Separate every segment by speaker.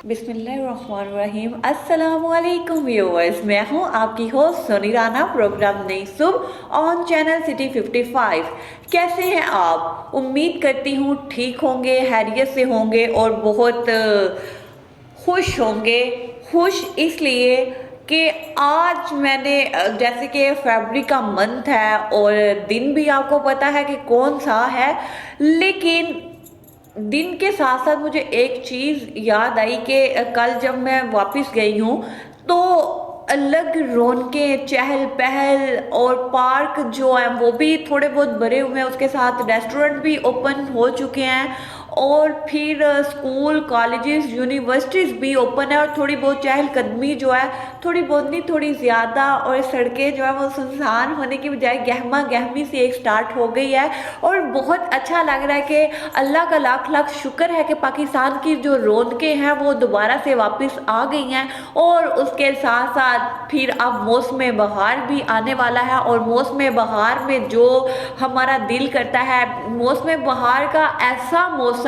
Speaker 1: बिस्मिल्लाहिर्रहमानिर्रहीम। अस्सलामुअलैकुम व्यूअर्स, मैं हूं आपकी होस्ट सोनी राना। प्रोग्राम नई सुबह ऑन चैनल सिटी 55। कैसे हैं आप? उम्मीद करती हूं ठीक होंगे, हैरियत से होंगे और बहुत खुश होंगे। खुश इसलिए कि आज मैंने जैसे कि फरवरी का मंथ है और दिन भी आपको पता है कि कौन सा है, लेकिन दिन के साथ साथ मुझे एक चीज़ याद आई कि कल जब मैं वापस गई हूँ तो अलग रौनकें, चहल पहल और पार्क जो है वो भी थोड़े बहुत भरे हुए हैं, उसके साथ रेस्टोरेंट भी ओपन हो चुके हैं और फिर स्कूल, कॉलेजेस, यूनिवर्सिटीज़ भी ओपन है और थोड़ी बहुत चहलकदमी जो है, थोड़ी बहुत नहीं थोड़ी ज़्यादा, और सड़कें जो है वो सुनसान होने की बजाय गहमा गहमी से एक स्टार्ट हो गई है। और बहुत अच्छा लग रहा है कि अल्लाह का लाख लाख शुक्र है कि पाकिस्तान की जो रौनकें हैं वो दोबारा से वापस आ गई हैं। और उसके साथ साथ फिर अब मौसम बहार भी आने वाला है और मौसम बहार में जो हमारा दिल करता है, मौसम बहार का ऐसा मौसम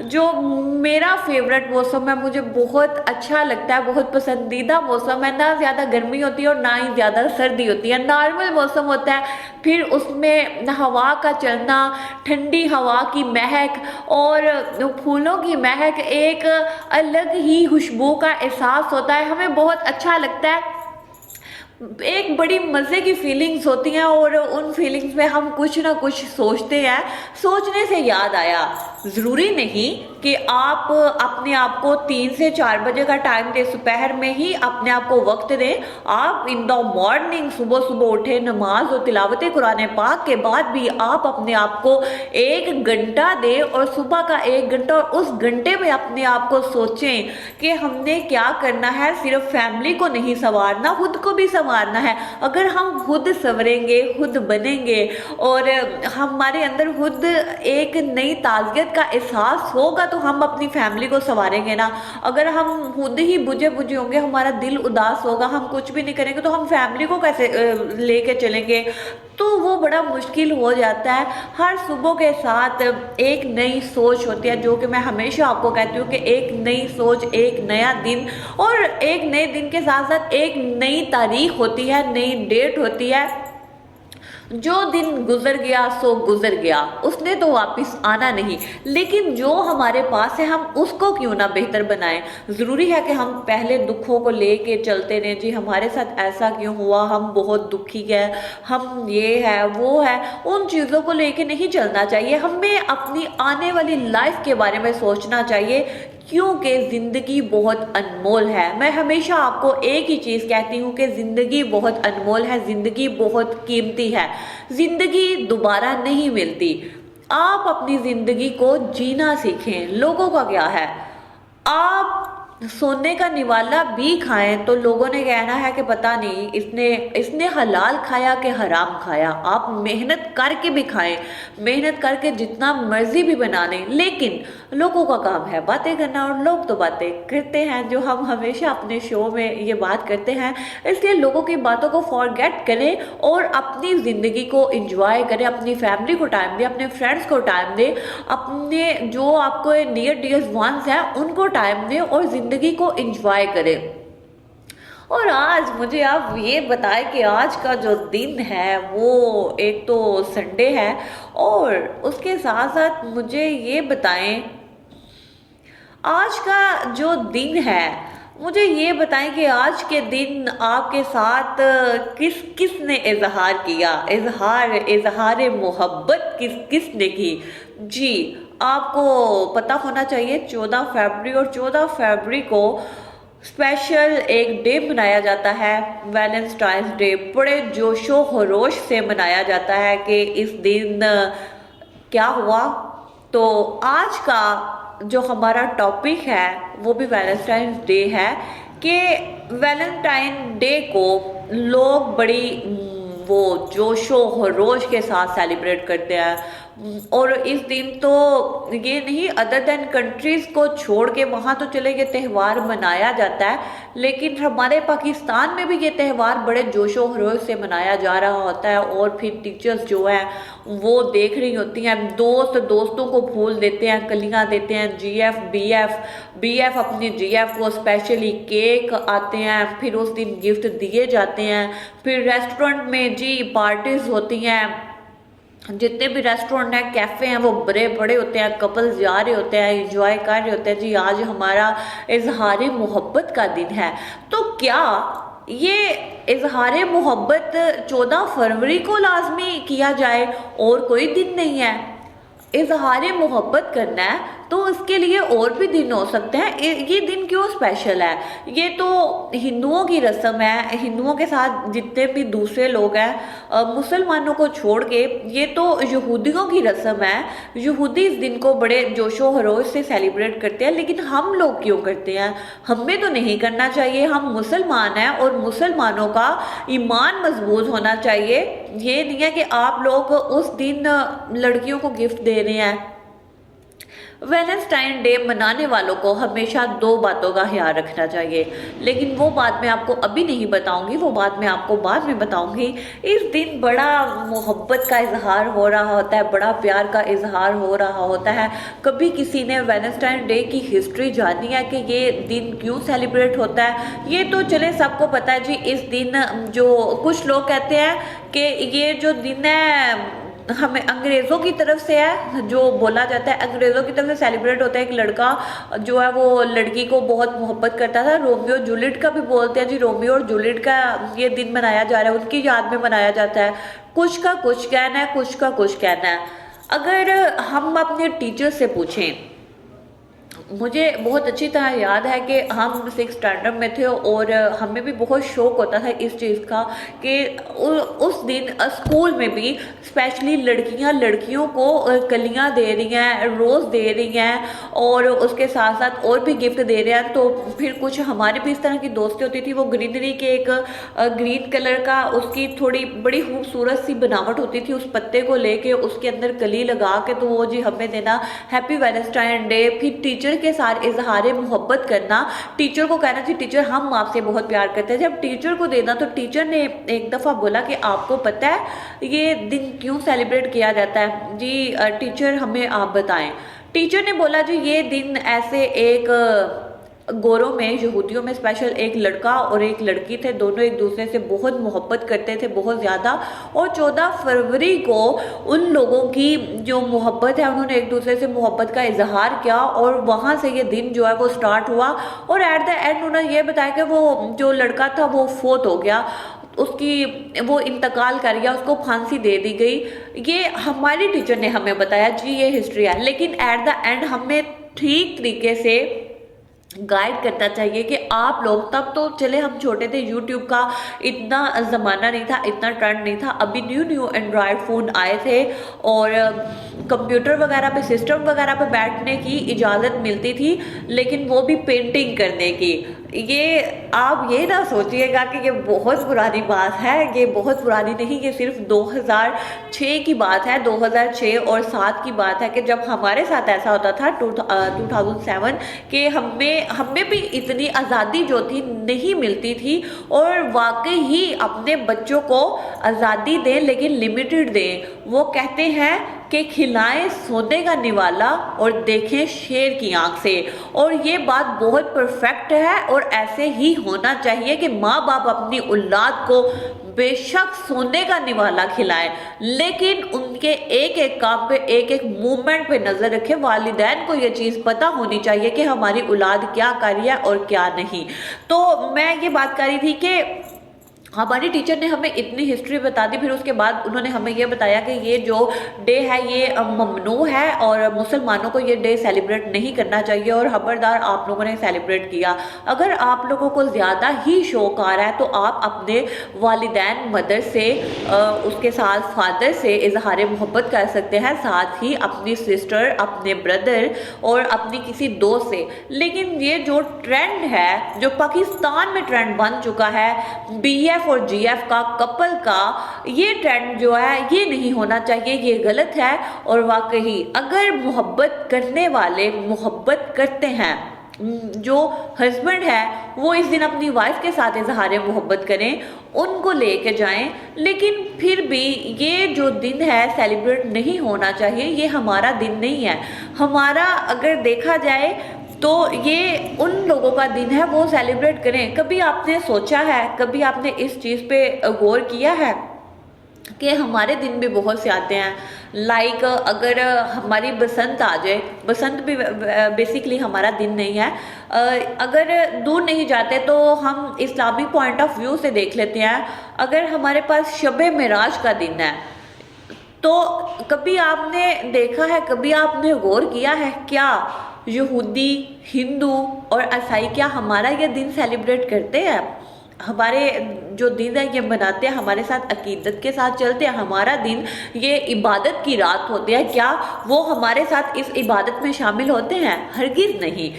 Speaker 1: जो मेरा फेवरेट मौसम है, मुझे बहुत अच्छा लगता है, बहुत पसंदीदा मौसम है। ना ज़्यादा गर्मी होती है और ना ही ज़्यादा सर्दी होती है, नॉर्मल मौसम होता है। फिर उसमें हवा का चलना, ठंडी हवा की महक और फूलों की महक, एक अलग ही खुशबू का एहसास होता है, हमें बहुत अच्छा लगता है। एक बड़ी मज़े की फीलिंग्स होती हैं और उन फीलिंग्स में हम कुछ ना कुछ सोचते हैं। सोचने से याद आया, ज़रूरी नहीं कि आप अपने आप को 3 से 4 बजे का टाइम दें, दोपहर में ही अपने आप को वक्त दें। आप इन द मॉर्निंग सुबह सुबह उठे, नमाज और तिलावत कुरान पाक के बाद भी आप अपने आप को 1 घंटा दें और सुबह का 1 घंटा, और उस घंटे में अपने आप को सोचें कि हमने क्या करना है। सिर्फ फैमिली को नहीं संवारना, खुद को भी संवारना है। अगर हम खुद संवरेंगे, खुद बनेंगे और हमारे अंदर खुद एक नई ताज़गियत का एहसास होगा तो हम अपनी फैमिली को संवारेंगे ना। अगर हम खुद ही बुझे बुझे होंगे, हमारा दिल उदास होगा, हम कुछ भी नहीं करेंगे, तो हम फैमिली को कैसे लेके चलेंगे? तो वो बड़ा मुश्किल हो जाता है। हर सुबह के साथ एक नई सोच होती है, जो कि मैं हमेशा आपको कहती हूँ कि एक नई सोच, एक नया दिन, और एक नए दिन के साथ साथ एक नई तारीख होती है, नई डेट होती है। जो दिन गुजर गया सो गुजर गया, उसने तो वापस आना नहीं, लेकिन जो हमारे पास है हम उसको क्यों ना बेहतर बनाएं। ज़रूरी है कि हम पहले दुखों को लेके चलते रहें, जी हमारे साथ ऐसा क्यों हुआ, हम बहुत दुखी हैं, हम ये है वो है, उन चीज़ों को लेके नहीं चलना चाहिए। हमें अपनी आने वाली लाइफ के बारे में सोचना चाहिए, क्योंकि ज़िंदगी बहुत अनमोल है। मैं हमेशा आपको एक ही चीज़ कहती हूँ कि ज़िंदगी बहुत अनमोल है, ज़िंदगी बहुत कीमती है, ज़िंदगी दोबारा नहीं मिलती। आप अपनी ज़िंदगी को जीना सीखें। लोगों का क्या है, आप सोने का निवाला भी खाएं तो लोगों ने कहना है कि पता नहीं इसने इसने हलाल खाया कि हराम खाया। आप मेहनत करके भी खाएं, मेहनत करके जितना मर्जी भी बना लें, लेकिन लोगों का काम है बातें करना, और लोग तो बातें करते हैं, जो हम हमेशा अपने शो में ये बात करते हैं। इसलिए लोगों की बातों को फॉरगेट करें और अपनी ज़िंदगी को एंजॉय करें, अपनी फैमिली को टाइम दें, अपने फ्रेंड्स को टाइम दें, अपने जो आपको नियर डियर वंस हैं उनको टाइम दें और ज़िंदगी को एंजॉय करें। और आज मुझे आप ये बताएं कि आज का जो दिन है वो एक तो संडे है, और उसके साथ साथ मुझे ये बताएं आज का जो दिन है, मुझे ये बताएं कि आज के दिन आपके साथ किस किस ने इजहार किया, इजहार मोहब्बत किस किस ने की। जी आपको पता होना चाहिए 14 फरवरी, और 14 फरवरी को स्पेशल एक डे मनाया जाता है, वैलेंटाइंस डे। बड़े जोशो खरोश से मनाया जाता है कि इस दिन क्या हुआ। तो आज का जो हमारा टॉपिक है वो भी वैलेंटाइंस डे है कि वैलेंटाइन डे को लोग बड़ी वो जोशो खरोश के साथ सेलिब्रेट करते हैं। और इस दिन तो ये नहीं, अदर देन कंट्रीज़ को छोड़ के वहाँ तो चले ये त्यौहार मनाया जाता है, लेकिन हमारे पाकिस्तान में भी ये त्यौहार बड़े जोशो खरोश से मनाया जा रहा होता है। और फिर टीचर्स जो है वो देख रही होती हैं, दोस्त दोस्तों को फूल देते हैं, कलियाँ देते हैं, जीएफ बीएफ अपनी जीएफ को स्पेशली केक आते हैं, फिर उस दिन गिफ्ट दिए जाते हैं। फिर रेस्टोरेंट में जी पार्टीज होती हैं, जितने भी रेस्टोरेंट हैं, कैफ़े हैं, वो बड़े बड़े होते हैं, कपल्स जा रहे होते हैं, एंजॉय कर रहे होते हैं। जी आज हमारा इजहार मोहब्बत का दिन है। तो क्या ये इजहार मोहब्बत 14 फरवरी को लाजमी किया जाए और कोई दिन नहीं है? इजहार मोहब्बत करना है तो उसके लिए और भी दिन हो सकते हैं। ये दिन क्यों स्पेशल है? ये तो हिंदुओं की रस्म है, हिंदुओं के साथ जितने भी दूसरे लोग हैं, मुसलमानों को छोड़ के ये तो यहूदियों की रस्म है। यहूदी इस दिन को बड़े जोशो खरोश से सेलिब्रेट करते हैं, लेकिन हम लोग क्यों करते हैं? हमें तो नहीं करना चाहिए। हम मुसलमान हैं और मुसलमानों का ईमान मजबूत होना चाहिए। ये नहीं है कि आप लोग उस दिन लड़कियों को गिफ्ट दे रहे हैं। वैलेंटाइन डे मनाने वालों को हमेशा 2 बातों का ख्याल रखना चाहिए, लेकिन वो बात मैं आपको अभी नहीं बताऊंगी, वो बात मैं आपको बाद में बताऊंगी। इस दिन बड़ा मोहब्बत का इजहार हो रहा होता है, बड़ा प्यार का इजहार हो रहा होता है। कभी किसी ने वैलेंटाइन डे की हिस्ट्री जानी है कि ये दिन क्यों सेलिब्रेट होता है? ये तो चले सबको पता है जी। इस दिन जो कुछ लोग कहते हैं कि ये जो दिन है हमें अंग्रेज़ों की तरफ से है, जो बोला जाता है अंग्रेज़ों की तरफ से सेलिब्रेट होता है। एक लड़का जो है वो लड़की को बहुत मोहब्बत करता था, रोमियो जूलियट का भी बोलते हैं जी। रोमियो और जूलियट का ये दिन मनाया जा रहा है, उनकी याद में मनाया जाता है। कुछ का कुछ कहना है, कुछ का कुछ कहना है। अगर हम अपने टीचर से पूछें, मुझे बहुत अच्छी तरह याद है कि हम 6th स्टैंडर्ड में थे और हमें भी बहुत शौक होता था इस चीज़ का कि उस दिन स्कूल में भी स्पेशली लड़कियां लड़कियों को कलियां दे रही हैं, रोज़ दे रही हैं और उसके साथ साथ और भी गिफ्ट दे रहे हैं। तो फिर कुछ हमारे भी इस तरह की दोस्ती होती थी। वो ग्रीनरी के एक ग्रीन कलर का उसकी थोड़ी बड़ी खूबसूरत सी बनावट होती थी, उस पत्ते को लेके उसके अंदर कली लगा के तो वो जी हमें देना, हैप्पी वैलेंटाइन डे। फिर टीचर के साथ इजहार मोहब्बत करना, टीचर को कहना कि टीचर हम आपसे बहुत प्यार करते हैं। जब टीचर को देना तो टीचर ने एक दफ़ा बोला कि आपको पता है ये दिन क्यों सेलिब्रेट किया जाता है? जी टीचर हमें आप बताएं। टीचर ने बोला जी ये दिन ऐसे एक गोरों में, यहूदियों में स्पेशल एक लड़का और एक लड़की थे, दोनों एक दूसरे से बहुत मोहब्बत करते थे, बहुत ज़्यादा। और 14 फरवरी को उन लोगों की जो मोहब्बत है, उन्होंने एक दूसरे से मोहब्बत का इजहार किया और वहाँ से ये दिन जो है वो स्टार्ट हुआ। और एट द एंड उन्होंने ये बताया कि वो जो लड़का था वो फोत हो गया, उसकी वो इंतकाल कर गया, उसको फांसी दे दी गई। ये हमारी टीचर ने हमें बताया जी, ये हिस्ट्री है। लेकिन एट द एंड हमें ठीक तरीके से गाइड करना चाहिए कि आप लोग, तब तो चले हम छोटे थे, यूट्यूब का इतना ज़माना नहीं था, इतना ट्रेंड नहीं था, अभी न्यू एंड्रॉयड फ़ोन आए थे और कंप्यूटर वगैरह पे, सिस्टम वगैरह पे बैठने की इजाज़त मिलती थी, लेकिन वो भी पेंटिंग करने की। ये आप ये ना सोचिएगा कि ये बहुत पुरानी बात है, ये बहुत पुरानी नहीं, ये सिर्फ 2006 की बात है, 2006 और 7 की बात है कि जब हमारे साथ ऐसा होता था 2007 कि हमें भी इतनी आज़ादी जो थी नहीं मिलती थी। और वाकई ही अपने बच्चों को आज़ादी दें लेकिन लिमिटेड दें। वो कहते हैं कि खिलाएं सोने का निवाला और देखें शेर की आंख से। और ये बात बहुत परफेक्ट है और ऐसे ही होना चाहिए कि माँ बाप अपनी औलाद को बेशक सोने का निवाला खिलाएं, लेकिन उनके एक एक काम पे, एक एक मूवमेंट पे नजर रखें। वालिदैन को ये चीज़ पता होनी चाहिए कि हमारी औलाद क्या कर रही है और क्या नहीं। तो मैं ये बात कर रही थी कि हमारी टीचर ने हमें इतनी हिस्ट्री बता दी, फिर उसके बाद उन्होंने हमें ये बताया कि ये जो डे है ये ममनू है और मुसलमानों को ये डे सेलिब्रेट नहीं करना चाहिए। और खबरदार आप लोगों ने सेलिब्रेट किया। अगर आप लोगों को ज़्यादा ही शौक आ रहा है तो आप अपने वालिदैन, मदर से, उसके साथ फादर से इजहार मोहब्बत कर सकते हैं, साथ ही अपनी सिस्टर, अपने ब्रदर और अपनी किसी दोस्त से। लेकिन ये जो ट्रेंड है, जो पाकिस्तान में ट्रेंड बन चुका है, BF TF और GF का, कपल का ये ट्रेंड जो है ये नहीं होना चाहिए, ये गलत है। और वाकई अगर मोहब्बत करने वाले मोहब्बत करते हैं, जो हस्बैंड है वो इस दिन अपनी वाइफ के साथ इजहार मोहब्बत करें, उनको लेके जाएं, लेकिन फिर भी ये जो दिन है सेलिब्रेट नहीं होना चाहिए। ये हमारा दिन नहीं है। हमारा अगर देखा जाए तो ये उन लोगों का दिन है, वो सेलिब्रेट करें। कभी आपने सोचा है, कभी आपने इस चीज़ पे गौर किया है कि हमारे दिन भी बहुत से आते हैं। लाइक अगर हमारी बसंत आ जाए, बसंत भी बेसिकली हमारा दिन नहीं है। अगर दूर नहीं जाते तो हम इस्लामी पॉइंट ऑफ व्यू से देख लेते हैं। अगर हमारे पास शब-ए मेराज का दिन है तो कभी आपने देखा है, कभी आपने गौर किया है क्या यहूदी, हिंदू और ईसाई क्या हमारा ये दिन सेलिब्रेट करते हैं? हमारे जो दिन है ये मनाते हैं, हमारे साथ अकीदत के साथ चलते हैं। हमारा दिन ये इबादत की रात होती है, क्या वो हमारे साथ इस इबादत में शामिल होते हैं? हरगिज़ नहीं।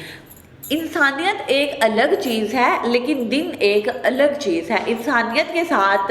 Speaker 1: इंसानियत एक अलग चीज़ है, लेकिन दिन एक अलग चीज़ है। इंसानियत के साथ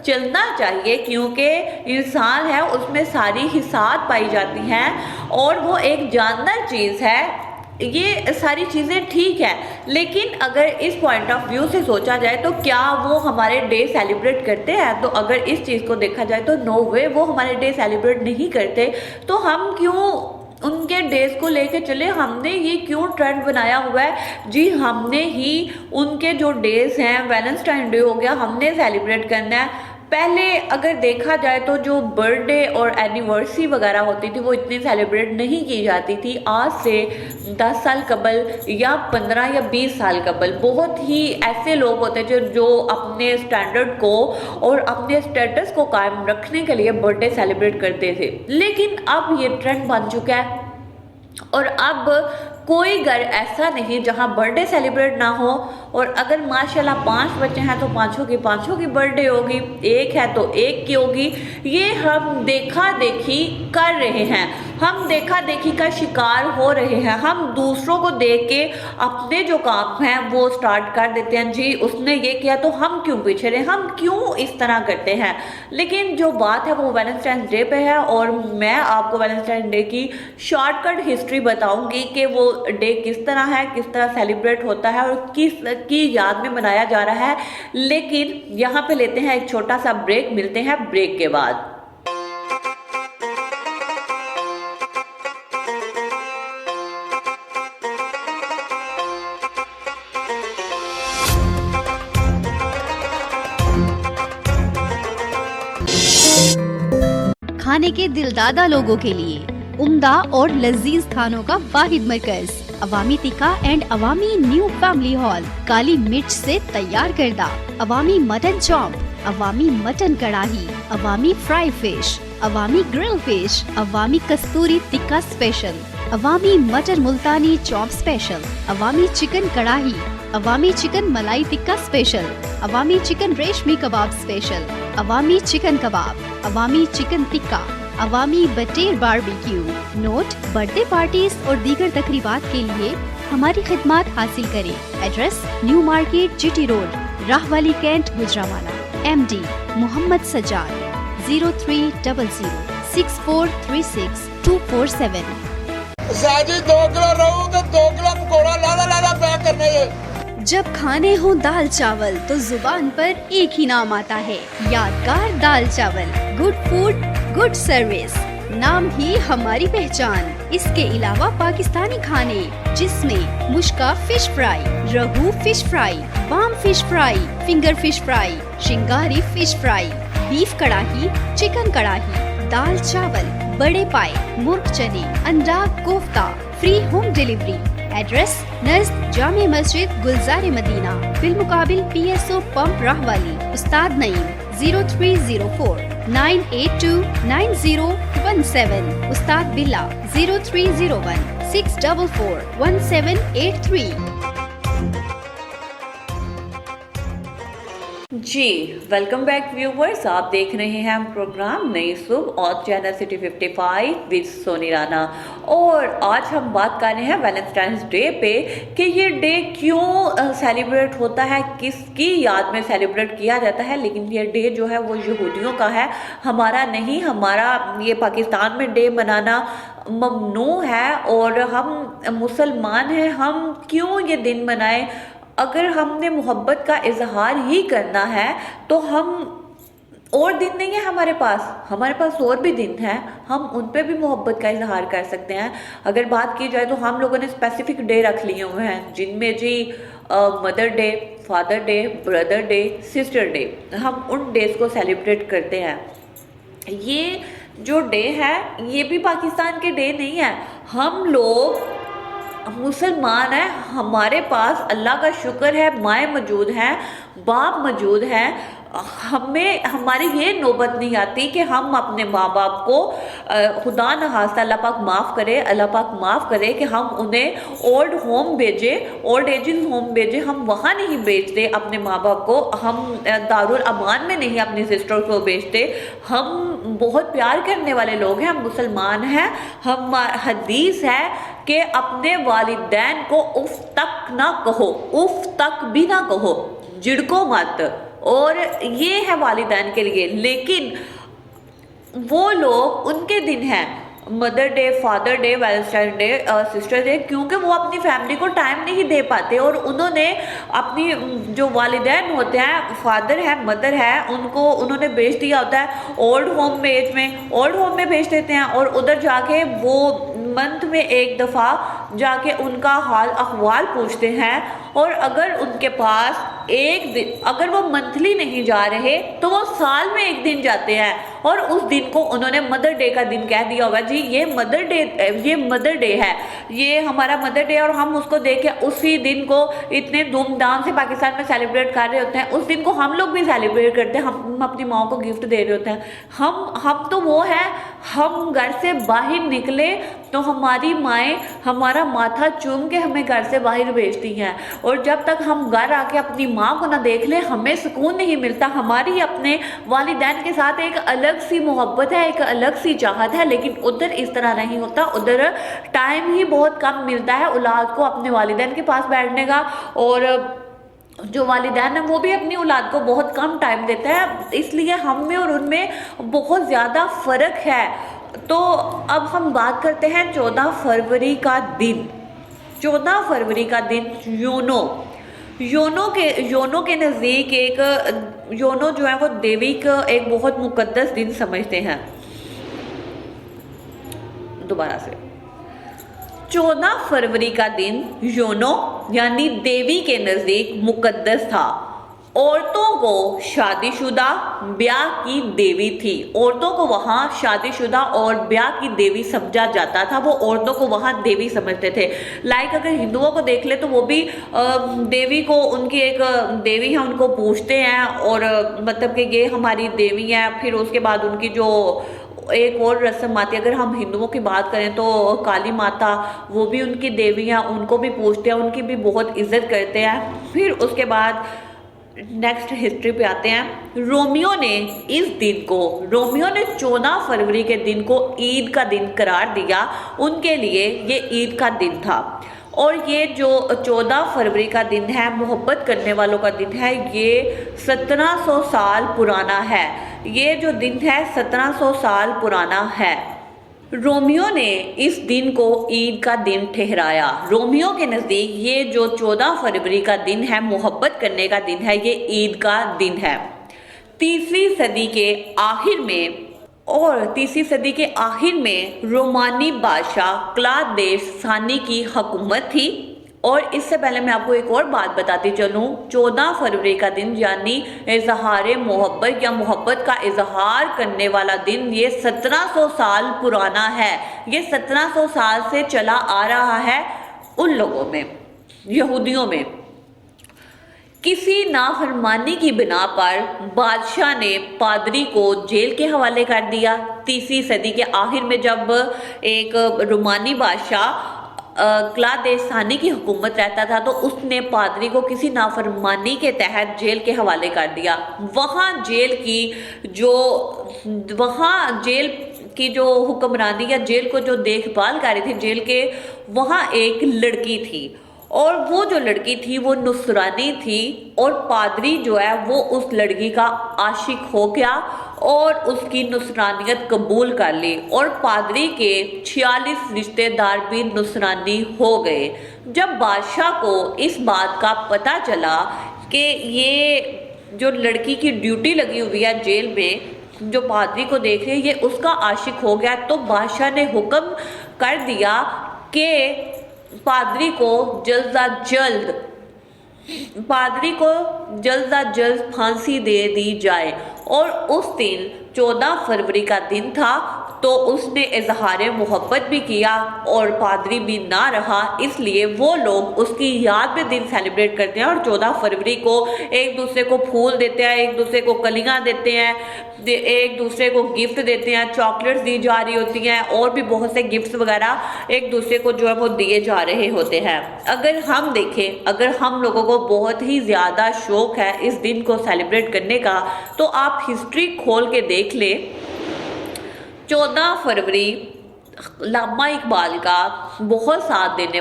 Speaker 1: चलना चाहिए, क्योंकि इंसान है उसमें सारी हिसाब पाई जाती हैं और वो एक जानदार चीज़ है। ये सारी चीज़ें ठीक है, लेकिन अगर इस पॉइंट ऑफ व्यू से सोचा जाए तो क्या वो हमारे डे सेलिब्रेट करते हैं? तो अगर इस चीज़ को देखा जाए तो नो वे, वो हमारे डे सेलिब्रेट नहीं करते। तो हम क्यों उनके डेज को लेके चले? हमने ये क्यों ट्रेंड बनाया हुआ है? जी हमने ही उनके जो डेज हैं, वैलेंटाइन डे हो गया, हमने सेलिब्रेट करना है। पहले अगर देखा जाए तो जो बर्थडे और एनिवर्सरी वगैरह होती थी वो इतनी सेलिब्रेट नहीं की जाती थी। आज से 10 साल कबल या 15 या 20 साल कबल बहुत ही ऐसे लोग होते थे जो अपने स्टैंडर्ड को और अपने स्टेटस को कायम रखने के लिए बर्थडे सेलिब्रेट करते थे। लेकिन अब ये ट्रेंड बन चुका है और अब कोई घर ऐसा नहीं जहां बर्थडे सेलिब्रेट ना हो। और अगर माशाल्लाह 5 बच्चे हैं तो पाँचों की बर्थडे होगी, एक है तो एक की होगी। ये हम देखा देखी कर रहे हैं, हम देखा देखी का शिकार हो रहे हैं। हम दूसरों को देख के अपने जो काम हैं वो स्टार्ट कर देते हैं। जी उसने ये किया तो हम क्यों पीछे रहे, हम क्यों इस तरह करते हैं? लेकिन जो बात है वो वैलेंटाइन डे पे है और मैं आपको वैलेंटाइन डे की शॉर्टकट हिस्ट्री बताऊंगी कि वो डे किस तरह है, किस तरह सेलिब्रेट होता है और किस की याद में मनाया जा रहा है। लेकिन यहाँ पे लेते हैं एक छोटा सा ब्रेक, मिलते हैं ब्रेक के बाद।
Speaker 2: खाने के दिलदादा लोगों के लिए उम्दा और लजीज खानों का वाहिद मरकज Awami tikka and Awami new family hall. काली मिर्च से तैयार करदा Awami mutton chop, Awami mutton karahi, Awami fry fish, Awami grill fish, Awami कस्तूरी tikka special, Awami mutton Multani chop special, Awami chicken karahi, Awami chicken malai tikka special, Awami chicken रेशमी kebab special, Awami chicken kebab, Awami chicken tikka, Awami बटेर बारबेक्यू। नोट: बर्थडे पार्टीज और दीगर तकरीबात के लिए हमारी खिदमात हासिल करें। Address: new market, GT road, Rahwali cantt, Gujranwala. MD Mohammad Sajjad 03006436247247।
Speaker 3: Saji 2 kilo रहूं तो 2 किलो पकौड़ा लादा पैक करने है।
Speaker 2: जब खाने हो दाल चावल तो जुबान पर एक ही नाम आता है, यादगार दाल चावल। गुड फूड, गुड सर्विस, नाम ही हमारी पहचान। इसके अलावा पाकिस्तानी खाने जिसमें मुश्का फिश फ्राई, रहू फिश फ्राई, बाम fish fry, finger fish fry, शिंगारी fish fry, beef karahi, chicken karahi, दाल चावल, बड़े पाए, मुर्ग चने, अंडा kofta, free home delivery. Address: नज़द जामे मस्जिद, गुलजार मदीना, बिलमुकाबिल PSO पंप राहवाली। उस्ताद नईम 0304-982-9017। उस्ताद बिल्ला 0301-644-1783।
Speaker 1: जी वेलकम बैक व्यूवर्स, आप देख रहे हैं हम प्रोग्राम नई सुबह और channel city 55 with Soni Rana. और आज हम बात कर रहे हैं वैलेंटाइंस डे पे कि ये डे क्यों सेलिब्रेट होता है, किसकी याद में सेलिब्रेट किया जाता है। लेकिन ये डे जो है वो यहूदियों का है, हमारा नहीं। हमारा ये पाकिस्तान में डे मनाना ममनू है और हम मुसलमान हैं, हम क्यों ये दिन मनाएं। अगर हमने मोहब्बत का इजहार ही करना है तो हम और दिन नहीं है हमारे पास और भी दिन हैं, हम उन पे भी मोहब्बत का इजहार कर सकते हैं। अगर बात की जाए तो हम लोगों ने स्पेसिफिक डे रख लिए हुए हैं, जिनमें जी mother day, father day, brother day, sister day, हम उन डेज को सेलिब्रेट करते हैं। ये जो डे है ये भी पाकिस्तान के डे नहीं है। हम लोग मुसलमान है, हमारे पास अल्लाह का शुक्र है माएँ मौजूद हैं, बाप मौजूद हैं। हमें हमारी ये नौबत नहीं आती कि हम अपने माँ बाप को खुदा न खास्ता अल्लाह पाक माफ़ करे कि हम उन्हें ओल्ड होम भेजें, ओल्ड एजेस होम भेजें। हम वहाँ नहीं भेजते अपने माँ बाप को, हम दारुल अमान में नहीं अपनी सिस्टर को भेजते। हम बहुत प्यार करने वाले लोग हैं, हम मुसलमान हैं। हम हदीस है कि अपने वालिदैन को उफ तक ना कहो, उफ तक भी ना कहो, झिड़को मत। और ये है वालिदैन के लिए। लेकिन वो लोग, उनके दिन हैं mother day, father day, Valentine day, sister day, क्योंकि वो अपनी फैमिली को टाइम नहीं दे पाते और उन्होंने अपनी जो वालिदैन होते हैं, फादर है, मदर है, उनको उन्होंने भेज दिया होता है ओल्ड होम में भेज देते हैं। और उधर जाके वो मंथ में एक दफ़ा जाके उनका हाल अहवाल पूछते हैं। और अगर उनके पास एक दिन, अगर वो मंथली नहीं जा रहे तो वो साल में एक दिन जाते हैं और उस दिन को उन्होंने मदर डे का दिन कह दिया होगा। जी ये मदर डे है, ये हमारा मदर डे, और हम उसको देख के उसी दिन को इतने धूमधाम से पाकिस्तान में सेलिब्रेट कर रहे होते हैं। उस दिन को हम लोग भी सेलिब्रेट करते हैं, हम अपनी माँ को गिफ्ट दे रहे होते हैं। हम तो वो है, हम घर से बाहर निकले तो हमारी माएँ हमारा माथा चूम के हमें घर से बाहर भेजती हैं, और जब तक हम घर आके अपनी माँ को ना देख ले हमें सुकून नहीं मिलता। हमारी अपने वालिदैन के साथ एक अलग सी मोहब्बत है, एक अलग सी चाहत है। लेकिन उधर इस तरह नहीं होता, उधर टाइम ही बहुत कम मिलता है औलाद को अपने वालिदैन के पास बैठने का। और जो वालिदैन है वो भी अपनी औलाद को बहुत कम टाइम देता है, इसलिए हम में और उनमें बहुत ज़्यादा फ़र्क है। तो अब हम बात करते हैं 14 फरवरी का दिन। 14 फरवरी का दिन योनो के नज़दीक एक योनो जो है वो देवी का एक बहुत मुकद्दस दिन समझते हैं। दोबारा से 14 फरवरी का दिन योनो यानी देवी के नज़दीक मुकद्दस था। औरतों को शादीशुदा ब्याह की देवी थी, औरतों को वहाँ शादीशुदा और ब्याह की देवी समझा जाता था, वो औरतों को वहाँ देवी समझते थे। लाइक अगर हिंदुओं को देख ले तो वो भी देवी को, उनकी एक देवी है, उनको पूछते हैं और मतलब कि ये हमारी देवी है। फिर उसके बाद उनकी जो एक और रस्म आती है, अगर हम हिंदुओं की बात करें तो काली माता, वो भी उनकी देवी हैं, उनको भी पूछते हैं, उनकी भी बहुत इज्जत करते हैं। फिर उसके बाद नेक्स्ट हिस्ट्री पे आते हैं। रोमियो ने 14 फरवरी के दिन को ईद का दिन करार दिया, उनके लिए ये ईद का दिन था। और ये जो 14 फरवरी का दिन है, मोहब्बत करने वालों का दिन है, ये 1700 साल पुराना है। ये जो दिन है 1700 साल पुराना है। रोमियो ने इस दिन को ईद का दिन ठहराया। रोमियो के नज़दीक ये जो 14 फरवरी का दिन है, मोहब्बत करने का दिन है, ये ईद का दिन है। तीसरी सदी के आखिर में रोमानी बादशाह क्लौदियस सानी की हुकूमत थी। और इससे पहले मैं आपको एक और बात बताती चलूँ, 14 फरवरी का दिन यानी इजहार मोहब्बत या मोहब्बत का इजहार करने वाला दिन, ये 1700 साल पुराना है। ये 1700 साल से चला आ रहा है उन लोगों में, यहूदियों में। किसी नाफरमानी की बिना पर बादशाह ने पादरी को जेल के हवाले कर दिया। तीसरी सदी के आखिर में जब एक रोमानी बादशाह क्लादेस्तानी की हुकूमत रहता था, तो उसने पादरी को किसी नाफरमानी के तहत जेल के हवाले कर दिया। वहाँ जेल की जो हुक्मरानी या जेल को जो देखभाल कर रही थी जेल के, वहाँ एक लड़की थी, और वो जो लड़की थी वो नुसरानी थी, और पादरी जो है वो उस लड़की का आशिक हो गया और उसकी नुसरानियत कबूल कर ली, और पादरी के 46 रिश्तेदार भी नुसरानी हो गए। जब बादशाह को इस बात का पता चला कि ये जो लड़की की ड्यूटी लगी हुई है जेल में, जो पादरी को देख रही है, ये उसका आशिक हो गया, तो बादशाह ने हुक्म कर दिया कि पादरी को जल्द अज जल्द फांसी दे दी जाए। और उस दिन 14 फरवरी का दिन था, तो उसने इजहार मोहब्बत भी किया और पादरी भी ना रहा, इसलिए वो लोग उसकी याद में दिन सेलिब्रेट करते हैं। और 14 फरवरी को एक दूसरे को फूल देते हैं, एक दूसरे को कलियां देते हैं, एक दूसरे को गिफ्ट देते हैं, चॉकलेट्स दी जा रही होती हैं, और भी बहुत से गिफ्ट्स वगैरह एक दूसरे को जो है वो दिए जा रहे होते हैं। अगर हम देखें, अगर हम लोगों को बहुत ही ज़्यादा शौक है इस दिन को सेलिब्रेट करने का, तो आप हिस्ट्री खोल के देख ले। 14 फरवरी अल्लामा इकबाल का बहुत साथ देने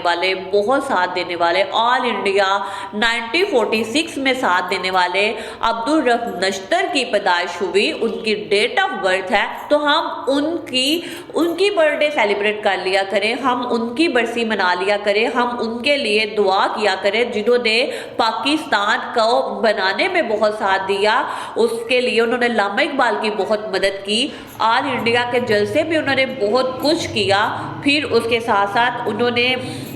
Speaker 1: वाले ऑल इंडिया 1946 में साथ देने वाले अब्दुल रफ नश्तर की पैदाइश हुई, उनकी डेट ऑफ बर्थ है, तो हम उनकी बर्थडे सेलिब्रेट कर लिया करें, हम उनकी बरसी मना लिया करें, हम उनके लिए दुआ किया करें जिन्होंने पाकिस्तान को बनाने में बहुत साथ दिया। उसके लिए उन्होंने अल्लामा इकबाल की बहुत मदद की, ऑल इंडिया के जलसे में उन्होंने बहुत कुछ किया। फिर उसके साथ साथ उन्होंने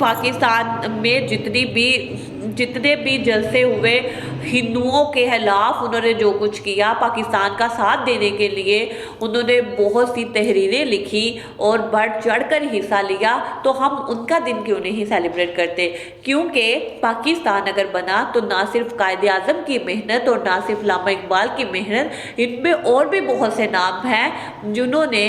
Speaker 1: पाकिस्तान में जितने भी जलसे हुए हिंदुओं के खिलाफ उन्होंने जो कुछ किया, पाकिस्तान का साथ देने के लिए उन्होंने बहुत सी तहरीरें लिखी और बढ़ चढ़कर हिस्सा लिया। तो हम उनका दिन क्यों नहीं सेलिब्रेट करते? क्योंकि पाकिस्तान अगर बना तो ना सिर्फ कायदे आज़म की मेहनत और ना सिर्फ अल्लामा इकबाल की मेहनत, इनमें और भी बहुत से नाम हैं जिन्होंने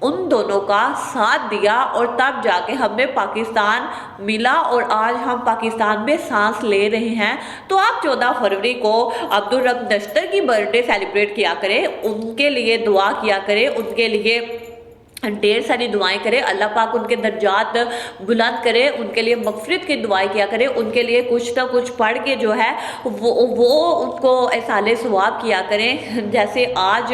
Speaker 1: उन दोनों का साथ दिया, और तब जाके हमें पाकिस्तान मिला और आज हम पाकिस्तान में सांस ले रहे हैं। तो आप 14 फरवरी को अब्दुल रब नश्तर की बर्थडे सेलिब्रेट किया करें, उनके लिए दुआ किया करें, उनके लिए ढेर सारी दुआएं करें, अल्लाह पाक उनके दर्जात बुलंद करे, उनके लिए मगफिरत की दुआएं किया करें, उनके लिए कुछ ना कुछ पढ़ के जो है वो उनको एहसाले सवाब किया करें। जैसे आज